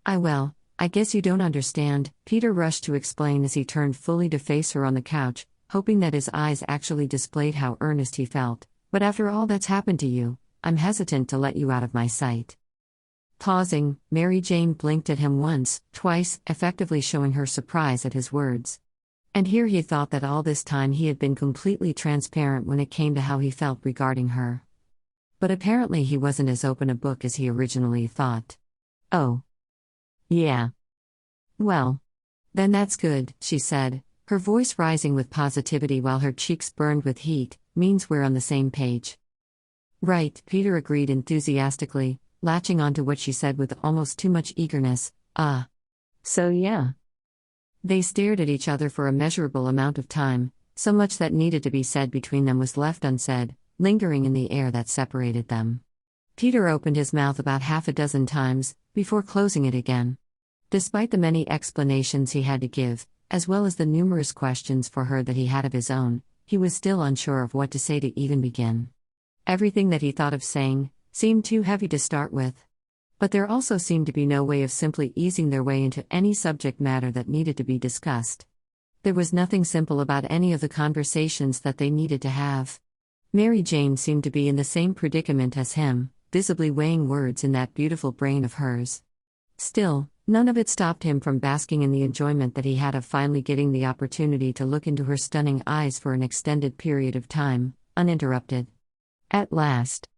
I guess you don't understand," Peter rushed to explain as he turned fully to face her on the couch, hoping that his eyes actually displayed how earnest he felt. "But after all that's happened to you, I'm hesitant to let you out of my sight." Pausing, Mary Jane blinked at him once, twice, effectively showing her surprise at his words. And here he thought that all this time he had been completely transparent when it came to how he felt regarding her. But apparently he wasn't as open a book as he originally thought. "Oh. Yeah. Well. Then that's good," she said, her voice rising with positivity while her cheeks burned with heat. "Means we're on the same page." "Right," Peter agreed enthusiastically, latching onto what she said with almost too much eagerness. So yeah." They stared at each other for a measurable amount of time, so much that needed to be said between them was left unsaid, lingering in the air that separated them. Peter opened his mouth about half a dozen times, before closing it again. Despite the many explanations he had to give, as well as the numerous questions for her that he had of his own, he was still unsure of what to say to even begin. Everything that he thought of saying seemed too heavy to start with. But there also seemed to be no way of simply easing their way into any subject matter that needed to be discussed. There was nothing simple about any of the conversations that they needed to have. Mary Jane seemed to be in the same predicament as him, visibly weighing words in that beautiful brain of hers. Still, none of it stopped him from basking in the enjoyment that he had of finally getting the opportunity to look into her stunning eyes for an extended period of time, uninterrupted. At last.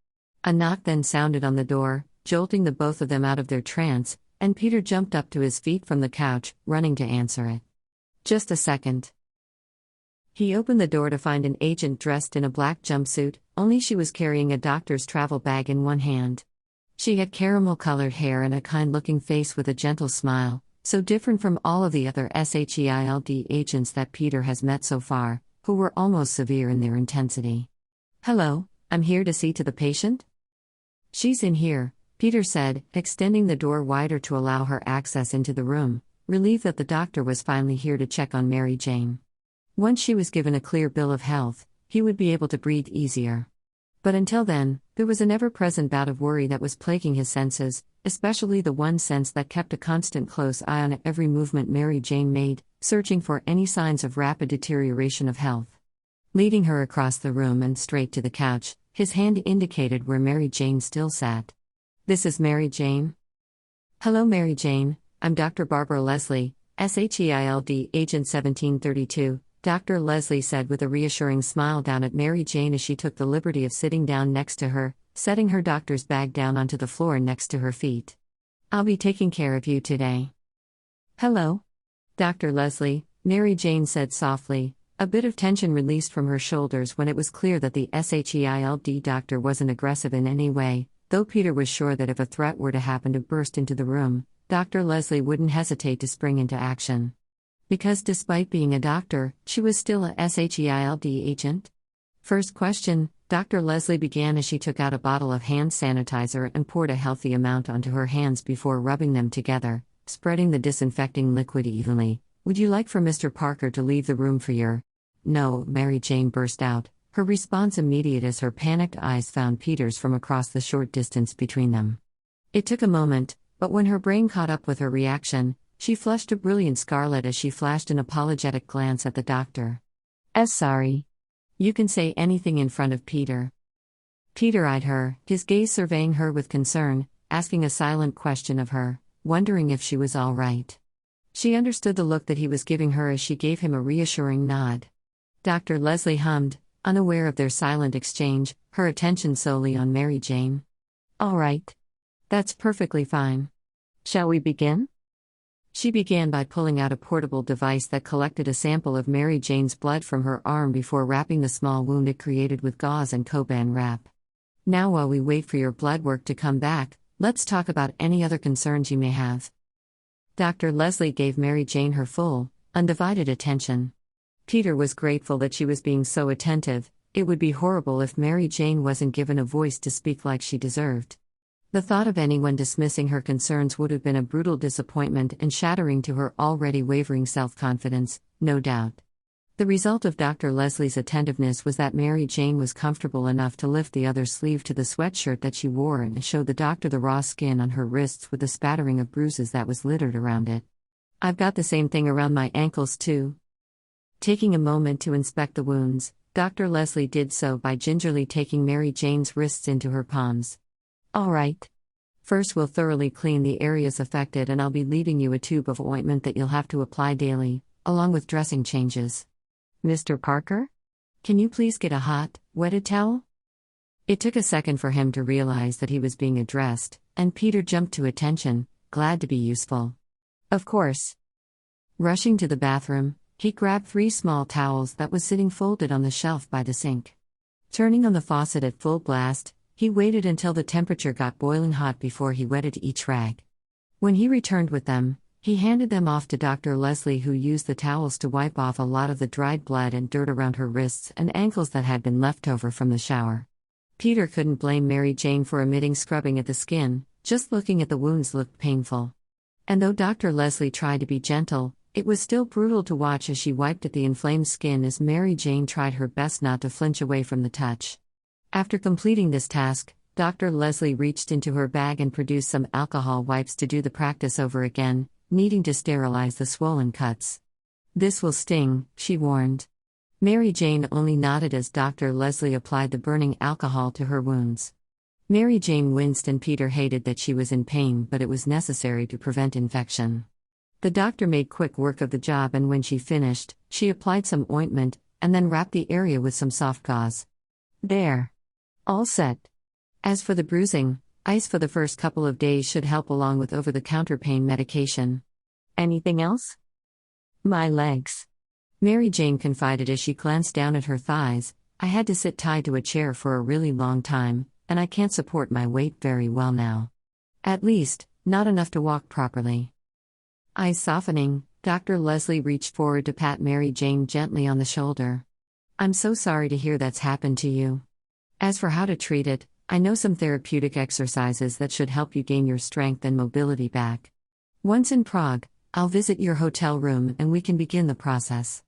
A knock then sounded on the door, jolting the both of them out of their trance, and Peter jumped up to his feet from the couch, running to answer it. "Just a second." He opened the door to find an agent dressed in a black jumpsuit, only she was carrying a doctor's travel bag in one hand. She had caramel-colored hair and a kind-looking face with a gentle smile, so different from all of the other SHIELD agents that Peter has met so far, who were almost severe in their intensity. "Hello, I'm here to see to the patient?" "She's in here," Peter said, extending the door wider to allow her access into the room, relieved that the doctor was finally here to check on Mary Jane. Once she was given a clear bill of health, he would be able to breathe easier. But until then, there was an ever-present bout of worry that was plaguing his senses, especially the one sense that kept a constant close eye on every movement Mary Jane made, searching for any signs of rapid deterioration of health. Leading her across the room and straight to the couch, his hand indicated where Mary Jane still sat. "This is Mary Jane?" "Hello, Mary Jane, I'm Dr. Barbara Leslie, SHEILD Agent 1732, Dr. Leslie said with a reassuring smile down at Mary Jane as she took the liberty of sitting down next to her, setting her doctor's bag down onto the floor next to her feet. "I'll be taking care of you today." "Hello, Dr. Leslie," Mary Jane said softly, a bit of tension released from her shoulders when it was clear that the SHEILD doctor wasn't aggressive in any way, though Peter was sure that if a threat were to happen to burst into the room, Dr. Leslie wouldn't hesitate to spring into action. Because despite being a doctor, she was still a SHEILD agent? "First question," Dr. Leslie began as she took out a bottle of hand sanitizer and poured a healthy amount onto her hands before rubbing them together, spreading the disinfecting liquid evenly. "Would you like for Mr. Parker to leave the room for your—" "No," Mary Jane burst out, her response immediate as her panicked eyes found Peter's from across the short distance between them. It took a moment, but when her brain caught up with her reaction, she flushed a brilliant scarlet as she flashed an apologetic glance at the doctor. "Sorry. You can say anything in front of Peter." Peter eyed her, his gaze surveying her with concern, asking a silent question of her, wondering if she was all right. She understood the look that he was giving her as she gave him a reassuring nod. Dr. Leslie hummed, unaware of their silent exchange, her attention solely on Mary Jane. "All right. That's perfectly fine. Shall we begin?" She began by pulling out a portable device that collected a sample of Mary Jane's blood from her arm before wrapping the small wound it created with gauze and Coban wrap. "Now while we wait for your blood work to come back, let's talk about any other concerns you may have." Dr. Leslie gave Mary Jane her full, undivided attention. Peter was grateful that she was being so attentive. It would be horrible if Mary Jane wasn't given a voice to speak like she deserved. The thought of anyone dismissing her concerns would have been a brutal disappointment and shattering to her already wavering self-confidence, no doubt. The result of Dr. Leslie's attentiveness was that Mary Jane was comfortable enough to lift the other sleeve to the sweatshirt that she wore and show the doctor the raw skin on her wrists with the spattering of bruises that was littered around it. "I've got the same thing around my ankles too." Taking a moment to inspect the wounds, Dr. Leslie did so by gingerly taking Mary Jane's wrists into her palms. "All right. First we'll thoroughly clean the areas affected and I'll be leaving you a tube of ointment that you'll have to apply daily, along with dressing changes. Mr. Parker? Can you please get a hot, wetted towel?" It took a second for him to realize that he was being addressed, and Peter jumped to attention, glad to be useful. "Of course." Rushing to the bathroom, he grabbed 3 small towels that was sitting folded on the shelf by the sink. Turning on the faucet at full blast, he waited until the temperature got boiling hot before he wetted each rag. When he returned with them, he handed them off to Dr. Leslie, who used the towels to wipe off a lot of the dried blood and dirt around her wrists and ankles that had been left over from the shower. Peter couldn't blame Mary Jane for omitting scrubbing at the skin, just looking at the wounds looked painful. And though Dr. Leslie tried to be gentle, it was still brutal to watch as she wiped at the inflamed skin as Mary Jane tried her best not to flinch away from the touch. After completing this task, Dr. Leslie reached into her bag and produced some alcohol wipes to do the practice over again, needing to sterilize the swollen cuts. "This will sting," she warned. Mary Jane only nodded as Dr. Leslie applied the burning alcohol to her wounds. Mary Jane winced and Peter hated that she was in pain, but it was necessary to prevent infection. The doctor made quick work of the job, and when she finished, she applied some ointment, and then wrapped the area with some soft gauze. "There. All set. As for the bruising, ice for the first couple of days should help along with over-the-counter pain medication. Anything else?" "My legs," Mary Jane confided as she glanced down at her thighs. "I had to sit tied to a chair for a really long time, and I can't support my weight very well now. At least, not enough to walk properly." Eyes softening, Dr. Leslie reached forward to pat Mary Jane gently on the shoulder. "I'm so sorry to hear that's happened to you. As for how to treat it, I know some therapeutic exercises that should help you gain your strength and mobility back." Once in Prague, I'll visit your hotel room and we can begin the process.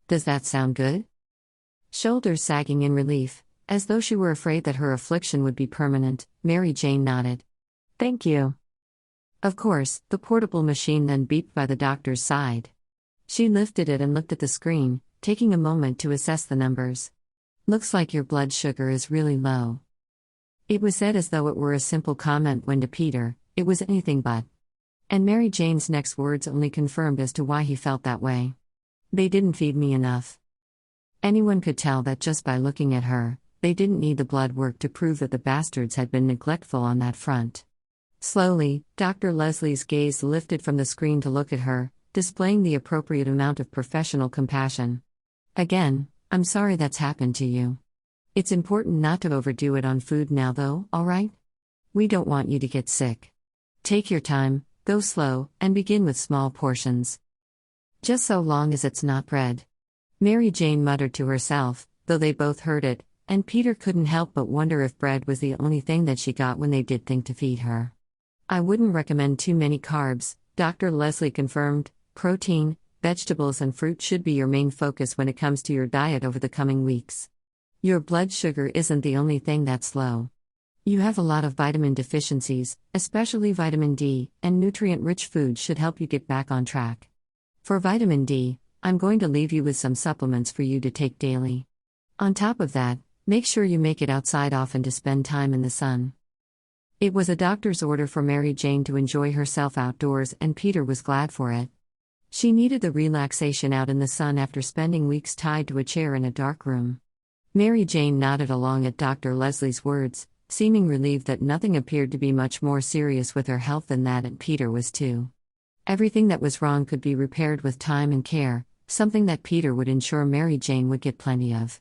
Does that sound good? Shoulders sagging in relief, as though she were afraid that her affliction would be permanent, Mary Jane nodded. Thank you. Of course, the portable machine then beeped by the doctor's side. She lifted it and looked at the screen, taking a moment to assess the numbers. Looks like your blood sugar is really low. It was said as though it were a simple comment when to Peter, it was anything but. And Mary Jane's next words only confirmed as to why he felt that way. They didn't feed me enough. Anyone could tell that just by looking at her. They didn't need the blood work to prove that the bastards had been neglectful on that front. Slowly, Dr. Leslie's gaze lifted from the screen to look at her, displaying the appropriate amount of professional compassion. Again, I'm sorry that's happened to you. It's important not to overdo it on food now though, alright? We don't want you to get sick. Take your time, go slow, and begin with small portions. Just so long as it's not bread. Mary Jane muttered to herself, though they both heard it, and Peter couldn't help but wonder if bread was the only thing that she got when they did think to feed her. I wouldn't recommend too many carbs, Dr. Leslie confirmed. Protein, vegetables and fruit should be your main focus when it comes to your diet over the coming weeks. Your blood sugar isn't the only thing that's low. You have a lot of vitamin deficiencies, especially vitamin D, and nutrient-rich foods should help you get back on track. For vitamin D, I'm going to leave you with some supplements for you to take daily. On top of that, make sure you make it outside often to spend time in the sun. It was a doctor's order for Mary Jane to enjoy herself outdoors, and Peter was glad for it. She needed the relaxation out in the sun after spending weeks tied to a chair in a dark room. Mary Jane nodded along at Dr. Leslie's words, seeming relieved that nothing appeared to be much more serious with her health than that, and Peter was too. Everything that was wrong could be repaired with time and care, something that Peter would ensure Mary Jane would get plenty of.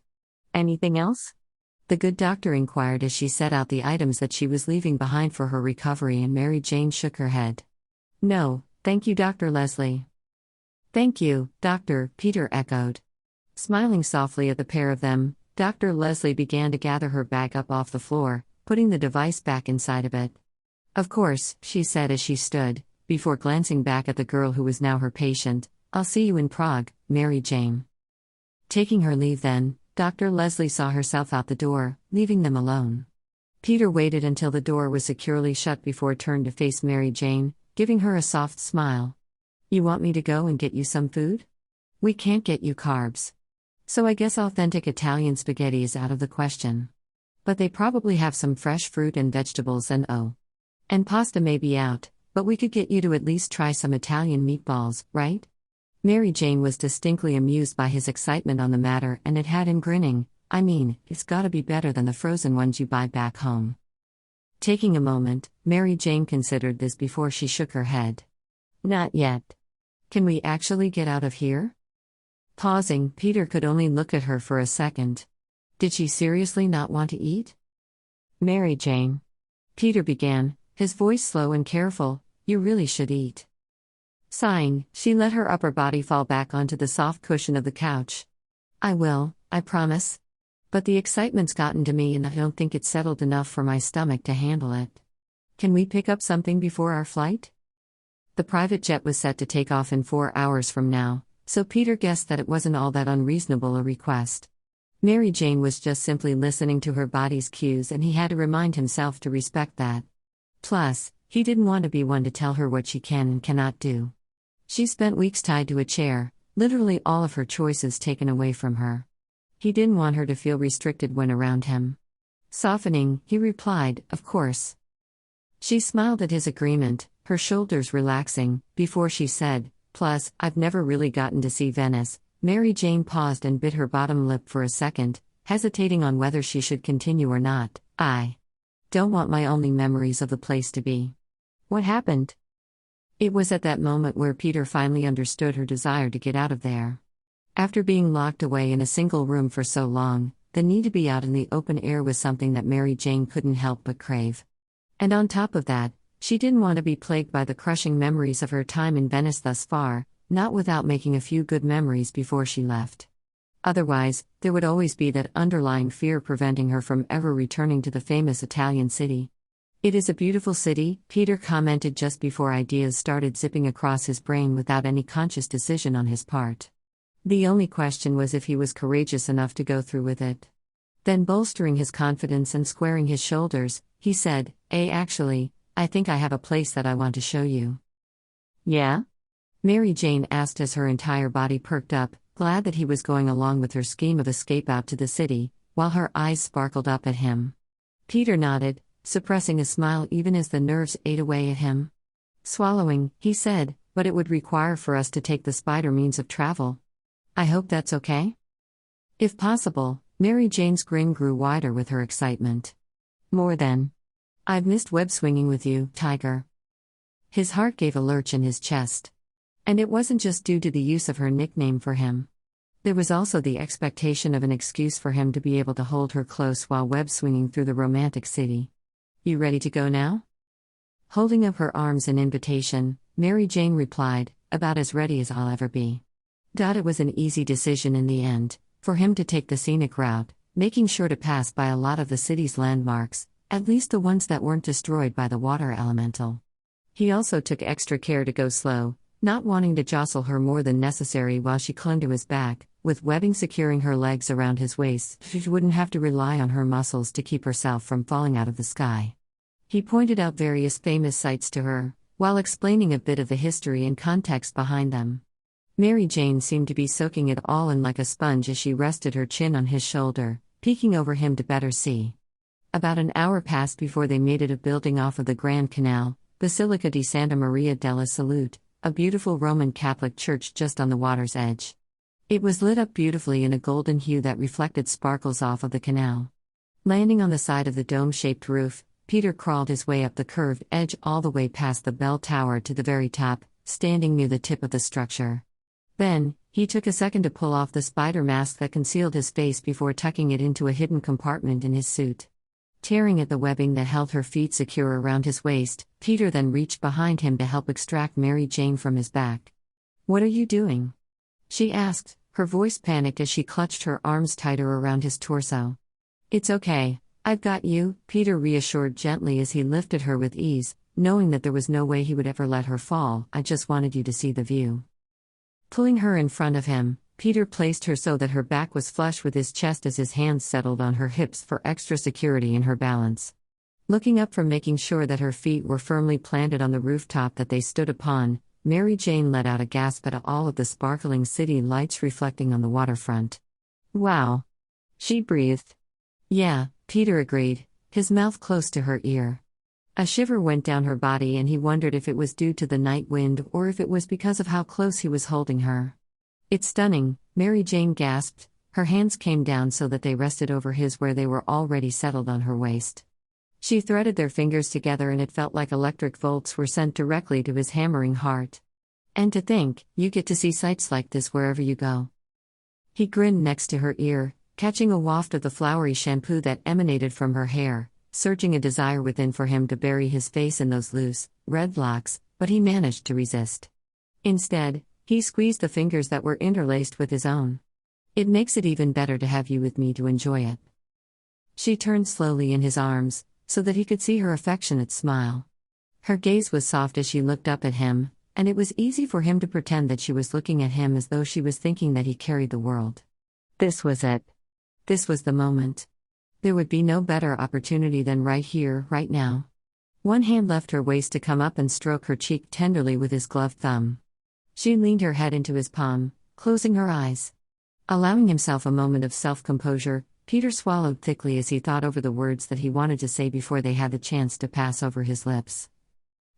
Anything else? The good doctor inquired as she set out the items that she was leaving behind for her recovery, and Mary Jane shook her head. No, thank you, Dr. Leslie. Thank you, Doctor, Peter echoed. Smiling softly at the pair of them, Dr. Leslie began to gather her bag up off the floor, putting the device back inside of it. Of course, she said as she stood, before glancing back at the girl who was now her patient, I'll see you in Prague, Mary Jane. Taking her leave then, Dr. Leslie saw herself out the door, leaving them alone. Peter waited until the door was securely shut before turned to face Mary Jane, giving her a soft smile. You want me to go and get you some food? We can't get you carbs. So I guess authentic Italian spaghetti is out of the question. But they probably have some fresh fruit and vegetables and pasta may be out, but we could get you to at least try some Italian meatballs, right? Mary Jane was distinctly amused by his excitement on the matter, and it had him grinning. I mean, it's gotta be better than the frozen ones you buy back home. Taking a moment, Mary Jane considered this before she shook her head. Not yet. Can we actually get out of here? Pausing, Peter could only look at her for a second. Did she seriously not want to eat? Mary Jane. Peter began, his voice slow and careful, you really should eat. Sighing, she let her upper body fall back onto the soft cushion of the couch. I will, I promise. But the excitement's gotten to me and I don't think it's settled enough for my stomach to handle it. Can we pick up something before our flight? The private jet was set to take off in 4 hours from now, so Peter guessed that it wasn't all that unreasonable a request. Mary Jane was just simply listening to her body's cues, and he had to remind himself to respect that. Plus, he didn't want to be one to tell her what she can and cannot do. She spent weeks tied to a chair, literally all of her choices taken away from her. He didn't want her to feel restricted when around him. Softening, he replied, of course. She smiled at his agreement, her shoulders relaxing, before she said, plus, I've never really gotten to see Venice. Mary Jane paused and bit her bottom lip for a second, hesitating on whether she should continue or not. I don't want my only memories of the place to be. What happened? It was at that moment where Peter finally understood her desire to get out of there. After being locked away in a single room for so long, the need to be out in the open air was something that Mary Jane couldn't help but crave. And on top of that, she didn't want to be plagued by the crushing memories of her time in Venice thus far, not without making a few good memories before she left. Otherwise, there would always be that underlying fear preventing her from ever returning to the famous Italian city. It is a beautiful city, Peter commented just before ideas started zipping across his brain without any conscious decision on his part. The only question was if he was courageous enough to go through with it. Then, bolstering his confidence and squaring his shoulders, he said, Actually, I think I have a place that I want to show you." "Yeah?" Mary Jane asked as her entire body perked up, glad that he was going along with her scheme of escape out to the city, while her eyes sparkled up at him. Peter nodded, suppressing a smile even as the nerves ate away at him. Swallowing, he said, "But it would require for us to take the spider means of travel. I hope that's okay?" "If possible." Mary Jane's grin grew wider with her excitement. "More than. I've missed web swinging with you, Tiger." His heart gave a lurch in his chest. And it wasn't just due to the use of her nickname for him. There was also the expectation of an excuse for him to be able to hold her close while web swinging through the romantic city. "You ready to go now?" Holding up her arms in invitation, Mary Jane replied, "About as ready as I'll ever be." It was an easy decision in the end, for him to take the scenic route, making sure to pass by a lot of the city's landmarks, at least the ones that weren't destroyed by the water elemental. He also took extra care to go slow, not wanting to jostle her more than necessary while she clung to his back, with webbing securing her legs around his waist. She wouldn't have to rely on her muscles to keep herself from falling out of the sky. He pointed out various famous sites to her, while explaining a bit of the history and context behind them. Mary Jane seemed to be soaking it all in like a sponge as she rested her chin on his shoulder, peeking over him to better see. About an hour passed before they made it a building off of the Grand Canal, Basilica di Santa Maria della Salute, a beautiful Roman Catholic church just on the water's edge. It was lit up beautifully in a golden hue that reflected sparkles off of the canal. Landing on the side of the dome-shaped roof, Peter crawled his way up the curved edge all the way past the bell tower to the very top, standing near the tip of the structure. Then, he took a second to pull off the spider mask that concealed his face before tucking it into a hidden compartment in his suit. Tearing at the webbing that held her feet secure around his waist, Peter then reached behind him to help extract Mary Jane from his back. "What are you doing?" she asked, her voice panicked as she clutched her arms tighter around his torso. "It's okay, I've got you," Peter reassured gently as he lifted her with ease, knowing that there was no way he would ever let her fall. "I just wanted you to see the view." Pulling her in front of him, Peter placed her so that her back was flush with his chest as his hands settled on her hips for extra security in her balance. Looking up from making sure that her feet were firmly planted on the rooftop that they stood upon, Mary Jane let out a gasp at all of the sparkling city lights reflecting on the waterfront. "Wow!" she breathed. "Yeah," Peter agreed, his mouth close to her ear. A shiver went down her body and he wondered if it was due to the night wind or if it was because of how close he was holding her. "It's stunning," Mary Jane gasped. Her hands came down so that they rested over his where they were already settled on her waist. She threaded their fingers together and it felt like electric volts were sent directly to his hammering heart. "And to think, you get to see sights like this wherever you go." He grinned next to her ear, catching a waft of the flowery shampoo that emanated from her hair, surging a desire within for him to bury his face in those loose, red locks, but he managed to resist. Instead, he squeezed the fingers that were interlaced with his own. "It makes it even better to have you with me to enjoy it." She turned slowly in his arms, so that he could see her affectionate smile. Her gaze was soft as she looked up at him, and it was easy for him to pretend that she was looking at him as though she was thinking that he carried the world. This was it. This was the moment. There would be no better opportunity than right here, right now. One hand left her waist to come up and stroke her cheek tenderly with his gloved thumb. She leaned her head into his palm, closing her eyes. Allowing himself a moment of self-composure, Peter swallowed thickly as he thought over the words that he wanted to say before they had the chance to pass over his lips.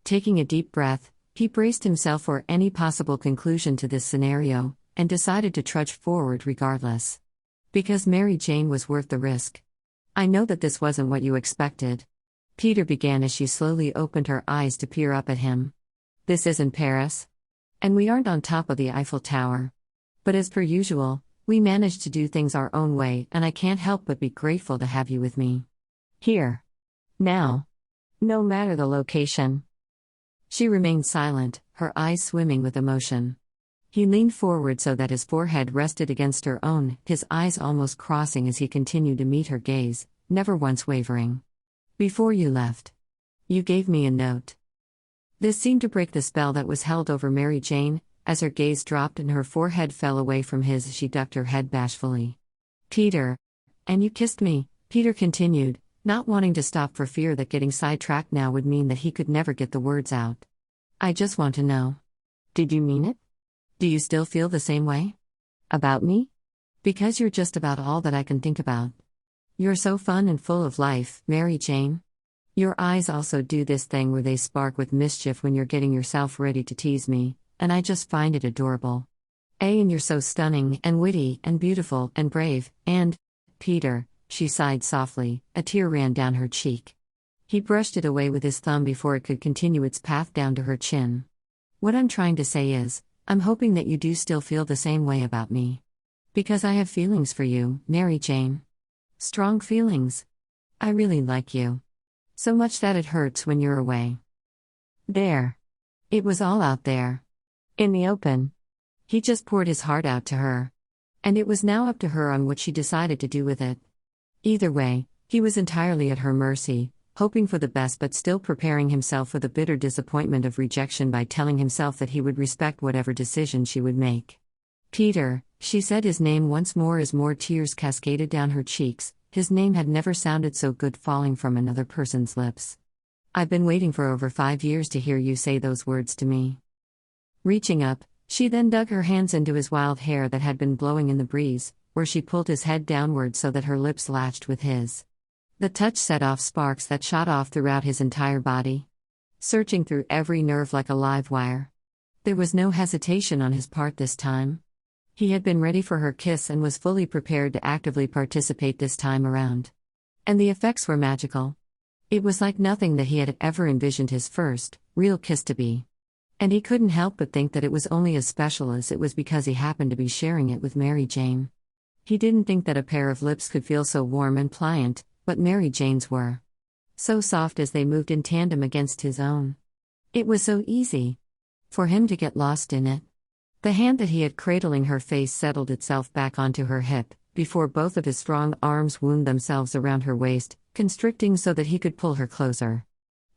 Taking a deep breath, he braced himself for any possible conclusion to this scenario, and decided to trudge forward regardless. Because Mary Jane was worth the risk. "I know that this wasn't what you expected," Peter began as she slowly opened her eyes to peer up at him. "This isn't Paris. And we aren't on top of the Eiffel Tower. But as per usual, we managed to do things our own way, and I can't help but be grateful to have you with me. Here. Now. No matter the location." She remained silent, her eyes swimming with emotion. He leaned forward so that his forehead rested against her own, his eyes almost crossing as he continued to meet her gaze, never once wavering. "Before you left. You gave me a note. This seemed to break the spell that was held over Mary Jane, as her gaze dropped and her forehead fell away from his as she ducked her head bashfully. Peter. And you kissed me, Peter continued, not wanting to stop for fear that getting sidetracked now would mean that he could never get the words out. I just want to know. Did you mean it? Do you still feel the same way? About me? Because you're just about all that I can think about. You're so fun and full of life, Mary Jane. Your eyes also do this thing where they spark with mischief when you're getting yourself ready to tease me, and I just find it adorable. And you're so stunning and witty and beautiful and brave, and, Peter, she sighed softly, a tear ran down her cheek. He brushed it away with his thumb before it could continue its path down to her chin. What I'm trying to say is, I'm hoping that you do still feel the same way about me. Because I have feelings for you, Mary Jane. Strong feelings. I really like you. So much that it hurts when you're away. There. It was all out there. In the open. He just poured his heart out to her. And it was now up to her on what she decided to do with it. Either way, he was entirely at her mercy, hoping for the best but still preparing himself for the bitter disappointment of rejection by telling himself that he would respect whatever decision she would make. Peter, she said his name once more as more tears cascaded down her cheeks. His name had never sounded so good falling from another person's lips. I've been waiting for over 5 years to hear you say those words to me. Reaching up, she then dug her hands into his wild hair that had been blowing in the breeze, where she pulled his head downward so that her lips latched with his. The touch set off sparks that shot off throughout his entire body, searching through every nerve like a live wire. There was no hesitation on his part this time. He had been ready for her kiss and was fully prepared to actively participate this time around. And the effects were magical. It was like nothing that he had ever envisioned his first, real kiss to be. And he couldn't help but think that it was only as special as it was because he happened to be sharing it with Mary Jane. He didn't think that a pair of lips could feel so warm and pliant, but Mary Jane's were. So soft as they moved in tandem against his own. It was so easy for him to get lost in it. The hand that he had cradling her face settled itself back onto her hip, before both of his strong arms wound themselves around her waist, constricting so that he could pull her closer.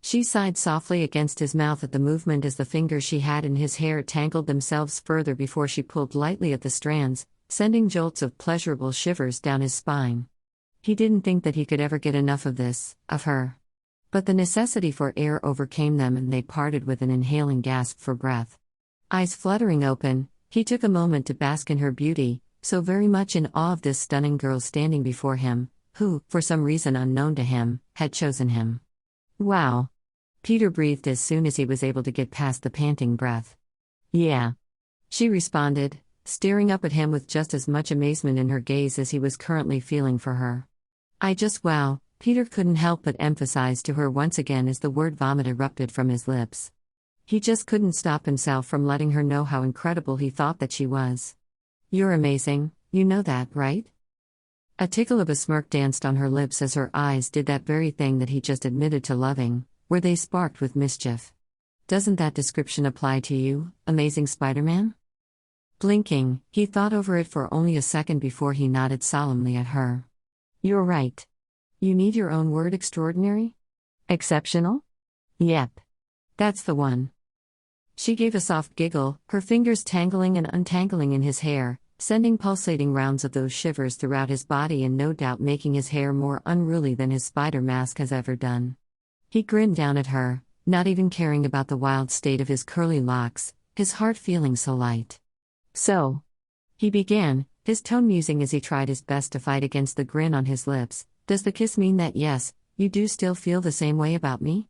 She sighed softly against his mouth at the movement as the fingers she had in his hair tangled themselves further before she pulled lightly at the strands, sending jolts of pleasurable shivers down his spine. He didn't think that he could ever get enough of this, of her. But the necessity for air overcame them and they parted with an inhaling gasp for breath. Eyes fluttering open, he took a moment to bask in her beauty, so very much in awe of this stunning girl standing before him, who, for some reason unknown to him, had chosen him. Wow. Peter breathed as soon as he was able to get past the panting breath. Yeah. She responded, staring up at him with just as much amazement in her gaze as he was currently feeling for her. Wow, Peter couldn't help but emphasize to her once again as the word vomit erupted from his lips. He just couldn't stop himself from letting her know how incredible he thought that she was. You're amazing, you know that, right? A tickle of a smirk danced on her lips as her eyes did that very thing that he just admitted to loving, where they sparked with mischief. Doesn't that description apply to you, amazing Spider-Man? Blinking, he thought over it for only a second before he nodded solemnly at her. You're right. You need your own word extraordinary? Exceptional? Yep. That's the one. She gave a soft giggle, her fingers tangling and untangling in his hair, sending pulsating rounds of those shivers throughout his body and no doubt making his hair more unruly than his spider mask has ever done. He grinned down at her, not even caring about the wild state of his curly locks, his heart feeling so light. So, he began, his tone musing as he tried his best to fight against the grin on his lips, does the kiss mean that yes, you do still feel the same way about me?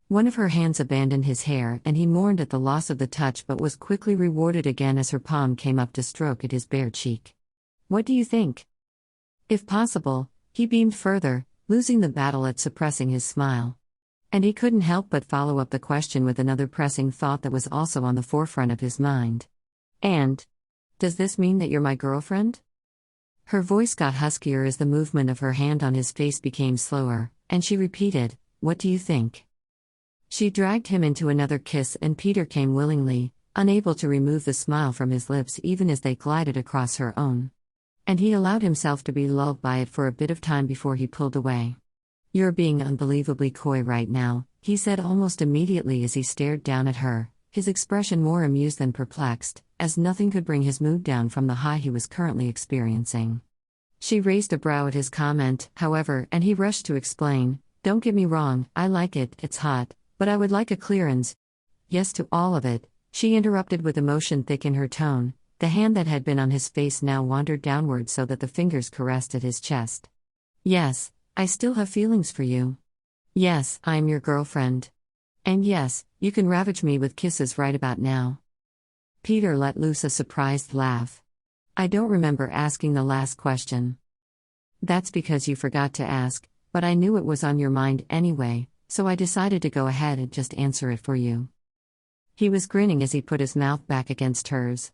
One of her hands abandoned his hair and he mourned at the loss of the touch but was quickly rewarded again as her palm came up to stroke at his bare cheek. What do you think? If possible, he beamed further, losing the battle at suppressing his smile. And he couldn't help but follow up the question with another pressing thought that was also on the forefront of his mind. And, does this mean that you're my girlfriend? Her voice got huskier as the movement of her hand on his face became slower, and she repeated, what do you think? She dragged him into another kiss and Peter came willingly, unable to remove the smile from his lips even as they glided across her own. And he allowed himself to be lulled by it for a bit of time before he pulled away. You're being unbelievably coy right now, he said almost immediately as he stared down at her, his expression more amused than perplexed, as nothing could bring his mood down from the high he was currently experiencing. She raised a brow at his comment, however, and he rushed to explain, "Don't get me wrong, I like it, it's hot, but I would like a clearance." "Yes to all of it," she interrupted with emotion thick in her tone. The hand that had been on his face now wandered downward so that the fingers caressed at his chest. "Yes, I still have feelings for you. Yes, I am your girlfriend. And yes, you can ravage me with kisses right about now." Peter let loose a surprised laugh. "I don't remember asking the last question." "That's because you forgot to ask, but I knew it was on your mind anyway, so I decided to go ahead and just answer it for you." He was grinning as he put his mouth back against hers.